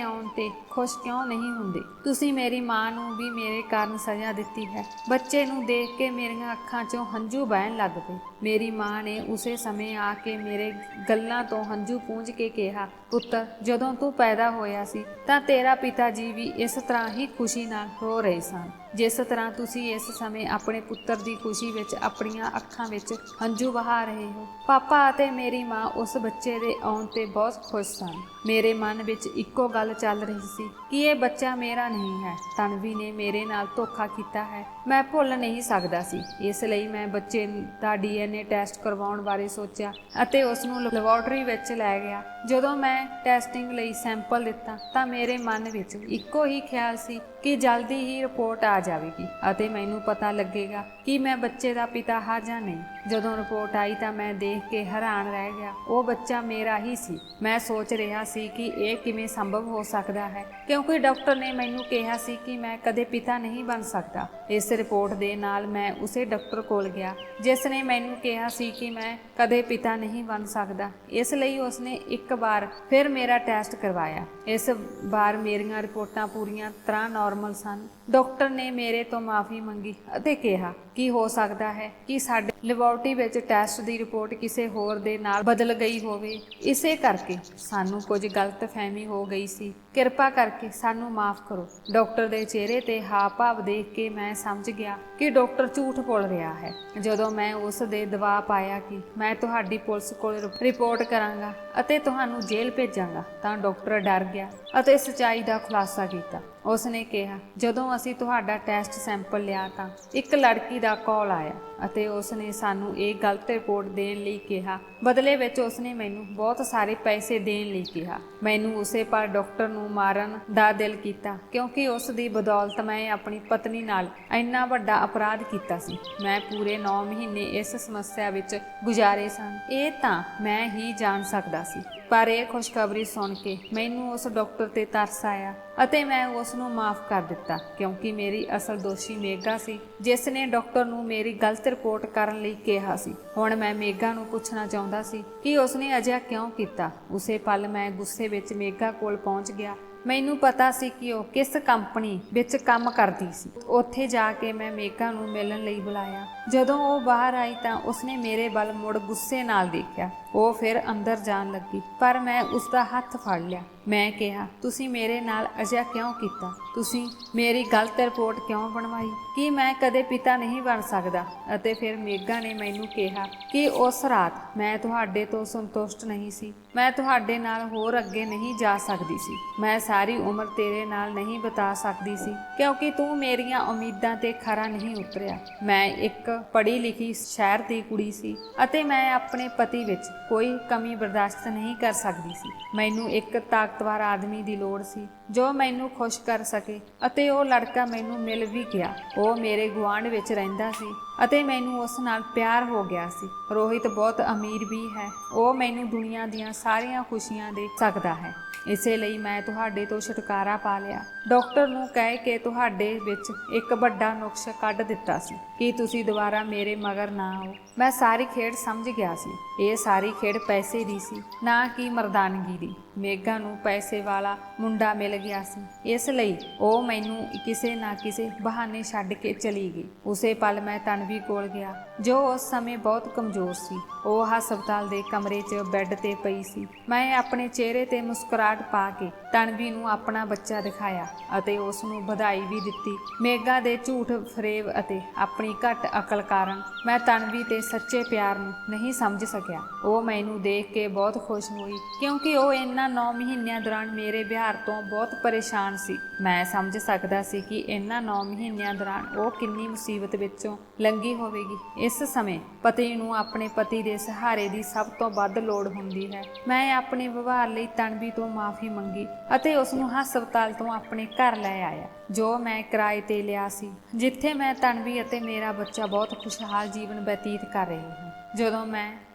ਆਉਣ ਤੇ ਖੁਸ਼ ਕਿਉਂ ਨਹੀਂ ਹੁੰਦੇ, ਤੁਸੀਂ ਮੇਰੀ ਮਾਂ ਨੂੰ ਵੀ ਮੇਰੇ ਕਾਰਨ ਸਜ਼ਾ ਦਿੱਤੀ ਹੈ। ਬੱਚੇ ਨੂੰ ਦੇਖ ਕੇ ਮੇਰੀਆਂ ਅੱਖਾਂ 'ਚੋਂ ਹੰਝੂ ਵਹਿਣ ਲੱਗ ਪਏ। ਮੇਰੀ ਮਾਂ ਨੇ ਉਸੇ ਸਮੇਂ ਆ ਕੇ ਮੇਰੇ ਗੱਲਾਂ ਤੋਂ ਹੰਝੂ ਪੂੰਝ ਕੇ ਕਿਹਾ, ਪੁੱਤਰ ਜਦੋਂ ਤੂੰ ਪੈਦਾ ਹੋਇਆ ਸੀ ਤਾਂ ਤੇਰਾ ਪਿਤਾ ਜੀ ਵੀ ਇਸ ਤਰ੍ਹਾਂ ਹੀ ਖੁਸ਼ੀ ਨਾਲ ਰੋ ਰਹੇ ਸਨ ਜਿਸ ਤਰ੍ਹਾਂ ਤੁਸੀਂ ਇਸ ਸਮੇਂ ਆਪਣੇ ਪੁੱਤਰ ਦੀ ਖੁਸ਼ੀ ਵਿੱਚ ਆਪਣੀਆਂ ਅੱਖਾਂ ਵਿੱਚ ਹੰਝੂ ਵਹਾ ਰਹੇ ਹੋ। ਪਾਪਾ ਅਤੇ ਮੇਰੀ ਮਾਂ ਉਸ ਬੱਚੇ ਦੇ ਆਉਣ ਤੇ ਬਹੁਤ ਖੁਸ਼ ਸਨ। ਮੇਰੇ ਮਨ ਵਿੱਚ ਇੱਕੋ ਗੱਲ ਚੱਲ ਰਹੀ ਸੀ ਕਿ ਇਹ ਬੱਚਾ ਮੇਰਾ ਨਹੀਂ ਹੈ। ਤਨਵੀ ਨੇ ਮੇਰੇ ਨਾਲ ਧੋਖਾ ਕੀਤਾ ਹੈ। ਮੈਂ ਭੁੱਲ ਨਹੀਂ ਸਕਦਾ ਸੀ। ਇਸ ਲਈ ਮੈਂ ਬੱਚੇ ਦਾ DNA ਟੈਸਟ ਕਰਵਾਉਣ ਬਾਰੇ ਸੋਚਿਆ ਅਤੇ ਉਸ ਨੂੰ ਲੈਬੋਰੇਟਰੀ ਵਿੱਚ ਲੈ ਗਿਆ। ਜਦੋਂ ਮੈਂ ਟੈਸਟਿੰਗ ਲਈ ਸੈਂਪਲ ਦਿੱਤਾ ਤਾਂ ਮੇਰੇ ਮਨ ਵਿੱਚ ਇੱਕੋ ਹੀ ਖਿਆਲ ਸੀ ਕਿ ਜਲਦੀ ਹੀ ਰਿਪੋਰਟ ਆ ਜਾਵੇਗੀ ਅਤੇ ਮੈਨੂੰ ਪਤਾ ਲੱਗੇਗਾ ਕਿ ਮੈਂ ਬੱਚੇ ਦਾ ਪਿਤਾ ਹਾਂ ਜਾਂ ਨਹੀਂ। ਜਦੋਂ ਰਿਪੋਰਟ ਆਈ ਤਾਂ ਮੈਂ ਦੇਖ ਕੇ ਹੈਰਾਨ ਰਹਿ ਗਿਆ। ਉਹ ਬੱਚਾ ਮੇਰਾ ਹੀ ਸੀ। ਮੈਂ ਸੋਚ ਰਿਹਾ ਸੀ ਕਿ ਇਹ ਕਿਵੇਂ ਸੰਭਵ ਹੋ ਸਕਦਾ ਹੈ, ਕਿਉਂਕਿ ਡਾਕਟਰ ਨੇ ਮੈਨੂੰ ਕਿਹਾ ਸੀ ਕਿ ਮੈਂ ਕਦੇ ਪਿਤਾ ਨਹੀਂ ਬਣ ਸਕਦਾ। ਇਸ ਰਿਪੋਰਟ ਦੇ ਨਾਲ ਮੈਂ ਉਸੇ ਡਾਕਟਰ ਕੋਲ ਗਿਆ ਜਿਸ ਨੇ ਮੈਨੂੰ ਕਿਹਾ ਸੀ ਕਿ ਮੈਂ ਕਦੇ ਪਿਤਾ ਨਹੀਂ ਬਣ ਸਕਦਾ। ਇਸ ਲਈ ਉਸਨੇ ਇੱਕ ਵਾਰ ਫਿਰ ਮੇਰਾ ਟੈਸਟ ਕਰਵਾਇਆ। ਇਸ ਵਾਰ ਮੇਰੀਆਂ ਰਿਪੋਰਟਾਂ ਪੂਰੀਆਂ ਤਰ੍ਹਾਂ ਨਾਰਮਲ ਸਨ। ਡਾਕਟਰ ਨੇ ਮੇਰੇ ਤੋਂ ਮਾਫੀ ਮੰਗੀ ਅਤੇ ਕਿਹਾ ਕਿ ਹੋ ਸਕਦਾ ਹੈ ਕਿ ਸਾਡੇ ਲੈਬੋਰੇਟਰੀ ਵਿੱਚ ਟੈਸਟ ਦੀ ਰਿਪੋਰਟ ਕਿਸੇ ਹੋਰ ਦੇ ਨਾਲ ਬਦਲ ਗਈ ਹੋਵੇ। ਇਸੇ ਕਰਕੇ ਸਾਨੂੰ ਕੁਝ ਗਲਤਫਹਿਮੀ ਹੋ ਗਈ ਸੀ। ਕਿਰਪਾ ਕਰਕੇ ਸਾਨੂੰ ਮਾਫ ਕਰੋ। ਡਾਕਟਰ ਦੇ ਚਿਹਰੇ ਤੇ ਹਾਵ ਭਾਵ ਦੇਖ ਕੇ ਮੈਂ ਸਮਝ ਗਿਆ ਕਿ ਡਾਕਟਰ ਝੂਠ ਬੋਲ ਰਿਹਾ ਹੈ। ਜਦੋਂ ਮੈਂ ਉਸ ਦੇ ਦਬਾਅ ਪਾਇਆ ਕਿ ਮੈਂ ਤੁਹਾਡੀ ਪੁਲਿਸ ਕੋਲ ਰਿਪੋਰਟ ਕਰਾਂਗਾ ਅਤੇ ਤੁਹਾਨੂੰ ਜੇਲ੍ਹ ਭੇਜਾਂਗਾ ਤਾਂ ਡਾਕਟਰ ਡਰ ਗਿਆ ਅਤੇ ਸੱਚਾਈ ਦਾ ਖੁਲਾਸਾ ਕੀਤਾ। ਉਸਨੇ ਕਿਹਾ, ਜਦੋਂ ਅਸੀਂ ਤੁਹਾਡਾ ਟੈਸਟ ਸੈਂਪਲ ਲਿਆ ਤਾਂ ਇੱਕ ਲੜਕੀ ਦਾ ਕਾਲ ਆਇਆ ਅਤੇ ਉਸਨੇ ਸਾਨੂੰ ਇਹ ਗਲਤ ਰਿਪੋਰਟ ਦੇਣ ਲਈ ਕਿਹਾ। ਬਦਲੇ ਵਿੱਚ ਉਸਨੇ ਮੈਨੂੰ ਬਹੁਤ ਸਾਰੇ ਪੈਸੇ ਦੇਣ ਲਈ ਕਿਹਾ। ਮੈਨੂੰ ਉਸੇ ਪਲ ਡਾਕਟਰ ਨੂੰ ਮਾਰਨ ਦਾ ਦਿਲ ਕੀਤਾ ਕਿਉਂਕਿ ਉਸ ਦੀ ਬਦੌਲਤ ਮੈਂ ਆਪਣੀ ਪਤਨੀ ਨਾਲ ਇੰਨਾ ਵੱਡਾ ਅਪਰਾਧ ਕੀਤਾ ਸੀ। ਮੈਂ ਪੂਰੇ 9 ਮਹੀਨੇ ਇਸ ਸਮੱਸਿਆ ਵਿੱਚ ਗੁਜ਼ਾਰੇ ਸਨ। ਇਹ ਤਾਂ ਮੈਂ ਹੀ ਜਾਣ ਸਕਦਾ ਸੀ। ਪਰ ਇਹ ਖੁਸ਼ਖਬਰੀ ਸੁਣ ਕੇ ਮੈਨੂੰ ਉਸ ਡਾਕਟਰ ਤੇ ਤਰਸ ਆਇਆ ਅਤੇ ਮੈਂ ਉਸ ਨੂੰ ਮਾਫ ਕਰ ਦਿੱਤਾ ਕਿਉਂਕਿ ਮੇਰੀ ਅਸਲ ਦੋਸ਼ੀ ਮੇਗਾ ਸੀ ਜਿਸ ਨੇ ਡਾਕਟਰ ਨੂੰ ਮੇਰੀ ਗਲਤ ਰਿਪੋਰਟ ਕਰਨ ਲਈ ਕਿਹਾ ਸੀ। ਹੁਣ ਮੈਂ ਮੇਗਾ ਨੂੰ ਪੁੱਛਣਾ ਚਾਹੁੰਦਾ ਸੀ ਕਿ ਉਸਨੇ ਅਜਿਹਾ ਕਿਉਂ ਕੀਤਾ। ਉਸੇ ਪਲ ਮੈਂ ਗੁੱਸੇ ਵਿੱਚ ਮੇਗਾ ਕੋਲ ਪਹੁੰਚ ਗਿਆ। ਮੈਨੂੰ ਪਤਾ ਸੀ ਕਿ ਉਹ ਕਿਸ ਕੰਪਨੀ ਵਿੱਚ ਕੰਮ ਕਰਦੀ ਸੀ। ਉੱਥੇ ਜਾ ਕੇ ਮੈਂ ਮੇਗਾ ਨੂੰ ਮਿਲਣ ਲਈ ਬੁਲਾਇਆ। ਜਦੋਂ ਉਹ ਬਾਹਰ ਆਈ ਤਾਂ ਉਸਨੇ ਮੇਰੇ ਵੱਲ ਮੁੜ ਗੁੱਸੇ ਨਾਲ ਦੇਖਿਆ। ਉਹ ਫਿਰ ਅੰਦਰ ਜਾਣ ਲੱਗੀ ਪਰ ਮੈਂ ਉਸ ਦਾ ਹੱਥ ਫੜ ਲਿਆ। ਮੈਂ ਕਿਹਾ, ਤੁਸੀਂ ਮੇਰੇ ਨਾਲ ਅਜਿਹਾ ਕਿਉਂ ਕੀਤਾ? ਤੁਸੀਂ ਮੇਰੀ ਗਲਤ ਰਿਪੋਰਟ ਕਿਉਂ ਬਣਵਾਈ? ਕਿ ਮੈਂ ਕਦੇ ਪਿਤਾ ਨਹੀਂ ਬਣ ਸਕਦਾ? ਅਤੇ ਫਿਰ ਮੇਗਾ ਨੇ ਮੈਨੂੰ ਕਿਹਾ ਕਿ ਉਸ ਰਾਤ ਮੈਂ ਤੁਹਾਡੇ ਤੋਂ ਸੰਤੁਸ਼ਟ ਨਹੀਂ ਸੀ। ਮੈਂ ਤੁਹਾਡੇ ਨਾਲ ਹੋਰ ਅੱਗੇ ਨਹੀਂ ਜਾ ਸਕਦੀ ਸੀ। ਮੈਂ ਸਾਰੀ ਉਮਰ ਤੇਰੇ ਨਾਲ ਨਹੀਂ ਬਿਤਾ ਸਕਦੀ ਸੀ ਕਿਉਂਕਿ ਤੂੰ ਮੇਰੀਆਂ ਉਮੀਦਾਂ ਤੇ ਖਰਾ ਨਹੀਂ ਉਤਰਿਆ। ਮੈਂ ਇੱਕ ਪੜ੍ਹੀ ਲਿਖੀ ਸ਼ਹਿਰ ਦੀ ਕੁੜੀ ਸੀ ਅਤੇ ਮੈਂ ਆਪਣੇ ਪਤੀ ਵਿੱਚ ਕੋਈ ਕਮੀ ਬਰਦਾਸ਼ਤ ਨਹੀਂ ਕਰ ਸਕਦੀ ਸੀ। ਮੈਨੂੰ ਇੱਕ ਤਾਕਤਵਰ ਆਦਮੀ ਦੀ ਲੋੜ ਸੀ ਜੋ ਮੈਨੂੰ ਖੁਸ਼ ਕਰ ਸਕੇ ਅਤੇ ਉਹ ਲੜਕਾ ਮੈਨੂੰ ਮਿਲ ਵੀ ਗਿਆ। ਉਹ ਮੇਰੇ ਗੁਆਂਢ ਵਿੱਚ ਰਹਿੰਦਾ ਸੀ ਅਤੇ ਮੈਨੂੰ ਉਸ ਨਾਲ ਪਿਆਰ ਹੋ ਗਿਆ ਸੀ। ਰੋਹਿਤ ਬਹੁਤ ਅਮੀਰ ਵੀ ਹੈ। ਉਹ ਮੈਨੂੰ ਦੁਨੀਆ ਦੀਆਂ ਸਾਰੀਆਂ ਖੁਸ਼ੀਆਂ ਦੇ ਸਕਦਾ ਹੈ। ਇਸੇ ਲਈ ਮੈਂ ਤੁਹਾਡੇ ਤੋਂ ਛੁਟਕਾਰਾ ਪਾ ਲਿਆ। ਡਾਕਟਰ ਨੂੰ ਕਹਿ ਕੇ ਤੁਹਾਡੇ ਵਿੱਚ ਇੱਕ ਵੱਡਾ ਨੁਕਸ ਕੱਢ ਦਿੱਤਾ ਸੀ ਕਿ ਤੁਸੀਂ ਦੁਬਾਰਾ ਮੇਰੇ ਮਗਰ ਨਾ ਆਓ। ਮੈਂ ਸਾਰੀ ਖੇਡ ਸਮਝ ਗਿਆ ਸੀ। ਇਹ ਸਾਰੀ ਖੇਡ ਪੈਸੇ ਦੀ ਸੀ, ਨਾ ਕਿ ਮਰਦਾਨਗੀ ਦੀ। ਮੇਗਾ ਨੂੰ ਪੈਸੇ ਵਾਲਾ ਮੁੰਡਾ ਮਿਲ ਗਿਆ ਸੀ, ਇਸ ਲਈ ਉਹ ਮੈਨੂੰ ਕਿਸੇ ਨਾ ਕਿਸੇ ਬਹਾਨੇ ਛੱਡ ਕੇ ਚਲੀ ਗਈ। ਉਸੇ ਪਲ ਮੈਂ ਤਨਵੀ ਕੋਲ ਗਿਆ ਜੋ ਉਸ ਸਮੇਂ ਬਹੁਤ ਕਮਜ਼ੋਰ ਸੀ। ਉਹ ਹਸਪਤਾਲ ਦੇ ਕਮਰੇ 'ਚ ਬੈੱਡ ਤੇ ਪਈ ਸੀ। ਮੈਂ ਆਪਣੇ ਚਿਹਰੇ ਤੇ ਮੁਸਕਰਾਹਟ ਪਾ ਕੇ ਤਨਵੀ ਨੂੰ ਆਪਣਾ ਬੱਚਾ ਦਿਖਾਇਆ ਅਤੇ ਉਸ ਨੂੰ ਵਧਾਈ ਵੀ ਦਿੱਤੀ। ਮੇਗਾ ਦੇ ਝੂਠ ਫਰੇਬ ਅਤੇ ਆਪਣੀ ਘੱਟ ਅਕਲ ਕਾਰਨ ਮੈਂ ਤਨਵੀ ਤੇ ਸੱਚੇ ਪਿਆਰ ਨੂੰ ਨਹੀਂ ਸਮਝ ਸਕਿਆ। ਉਹ ਮੈਨੂੰ ਦੇਖ ਕੇ ਬਹੁਤ ਖੁਸ਼ ਹੋਈ ਕਿਉਂਕਿ ਉਹ ਇਹਨਾਂ 9 ਮਹੀਨਿਆਂ ਦੌਰਾਨ ਮੇਰੇ ਵਿਹਾਰ ਤੋਂ ਬਹੁਤ ਪਰੇਸ਼ਾਨ ਸੀ। ਮੈਂ ਸਮਝ ਸਕਦਾ ਸੀ ਕਿ ਇਹਨਾਂ 9 ਮਹੀਨਿਆਂ ਦੌਰਾਨ ਉਹ ਕਿੰਨੀ ਮੁਸੀਬਤ ਵਿੱਚੋਂ ਲੰਘੀ ਹੋਵੇਗੀ। ਇਸ ਸਮੇਂ ਪਤੀ ਨੂੰ ਆਪਣੇ ਪਤੀ ਦੇ ਸਹਾਰੇ ਦੀ ਸਭ ਤੋਂ ਵੱਧ ਲੋੜ ਹੁੰਦੀ ਹੈ। ਮੈਂ ਆਪਣੇ ਵਿਵਹਾਰ ਲਈ ਤਨਵੀ ਤੋਂ ਮਾਫੀ ਮੰਗੀ ਅਤੇ ਉਸ ਨੂੰ ਹਸਪਤਾਲ ਤੋਂ ਆਪਣੇ ਘਰ ਲੈ ਆਇਆ ਜੋ ਮੈਂ ਕਿਰਾਏ ਤੇ ਲਿਆ ਸੀ, ਜਿੱਥੇ ਮੈਂ ਤਨਵੀ ਅਤੇ ਮੇਰਾ ਬੱਚਾ ਬਹੁਤ ਖੁਸ਼ਹਾਲ ਜੀਵਨ ਬਤੀਤ ਕਰ ਰਹੇ ਹਾਂ।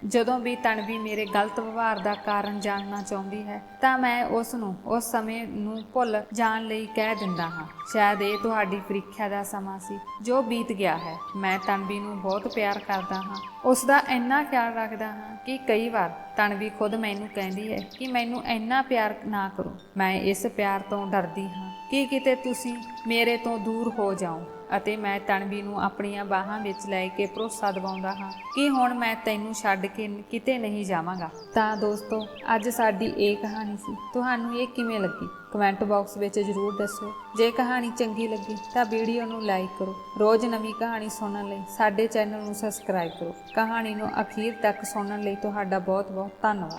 ਜਦੋਂ ਵੀ ਤਨਵੀ ਮੇਰੇ ਗਲਤ ਵਿਵਹਾਰ ਦਾ ਕਾਰਨ ਜਾਣਨਾ ਚਾਹੁੰਦੀ ਹੈ ਤਾਂ ਮੈਂ ਉਸ ਨੂੰ ਉਸ ਸਮੇਂ ਨੂੰ ਭੁੱਲ ਜਾਣ ਲਈ ਕਹਿ ਦਿੰਦਾ ਹਾਂ। ਸ਼ਾਇਦ ਇਹ ਤੁਹਾਡੀ ਪ੍ਰੀਖਿਆ ਦਾ ਸਮਾਂ ਸੀ ਜੋ ਬੀਤ ਗਿਆ ਹੈ। ਮੈਂ ਤਨਵੀ ਨੂੰ ਬਹੁਤ ਪਿਆਰ ਕਰਦਾ ਹਾਂ, ਉਸ ਦਾ ਇੰਨਾ ਖਿਆਲ ਰੱਖਦਾ ਹਾਂ ਕਿ ਕਈ ਵਾਰ ਤਨਵੀ ਖੁਦ ਮੈਨੂੰ ਕਹਿੰਦੀ ਹੈ ਕਿ ਮੈਨੂੰ ਇੰਨਾ ਪਿਆਰ ਨਾ ਕਰੋ। ਮੈਂ ਇਸ ਪਿਆਰ ਤੋਂ ਡਰਦੀ ਹਾਂ ਕਿ ਕਿਤੇ ਤੁਸੀਂ ਮੇਰੇ ਤੋਂ ਦੂਰ ਹੋ ਜਾਓ ਅਤੇ ਮੈਂ ਤਨਵੀ ਨੂੰ ਆਪਣੀਆਂ ਬਾਹਾਂ ਵਿੱਚ ਲੈ ਕੇ ਭਰੋਸਾ ਦਿਵਾਉਂਦਾ ਹਾਂ ਕਿ ਹੁਣ ਮੈਂ ਤੈਨੂੰ ਛੱਡ ਕੇ ਕਿਤੇ ਨਹੀਂ ਜਾਵਾਂਗਾ। ਤਾਂ ਦੋਸਤੋ, ਅੱਜ ਸਾਡੀ ਇਹ ਕਹਾਣੀ ਸੀ। ਤੁਹਾਨੂੰ ਇਹ ਕਿਵੇਂ ਲੱਗੀ ਕਮੈਂਟ ਬਾਕਸ ਵਿੱਚ ਜ਼ਰੂਰ ਦੱਸੋ। ਜੇ ਕਹਾਣੀ ਚੰਗੀ ਲੱਗੀ ਤਾਂ ਵੀਡੀਓ ਨੂੰ ਲਾਈਕ ਕਰੋ। ਰੋਜ਼ ਨਵੀਂ ਕਹਾਣੀ ਸੁਣਨ ਲਈ ਸਾਡੇ ਚੈਨਲ ਨੂੰ ਸਬਸਕ੍ਰਾਈਬ ਕਰੋ। ਕਹਾਣੀ ਨੂੰ ਅਖੀਰ ਤੱਕ ਸੁਣਨ ਲਈ ਤੁਹਾਡਾ ਬਹੁਤ ਬਹੁਤ ਧੰਨਵਾਦ।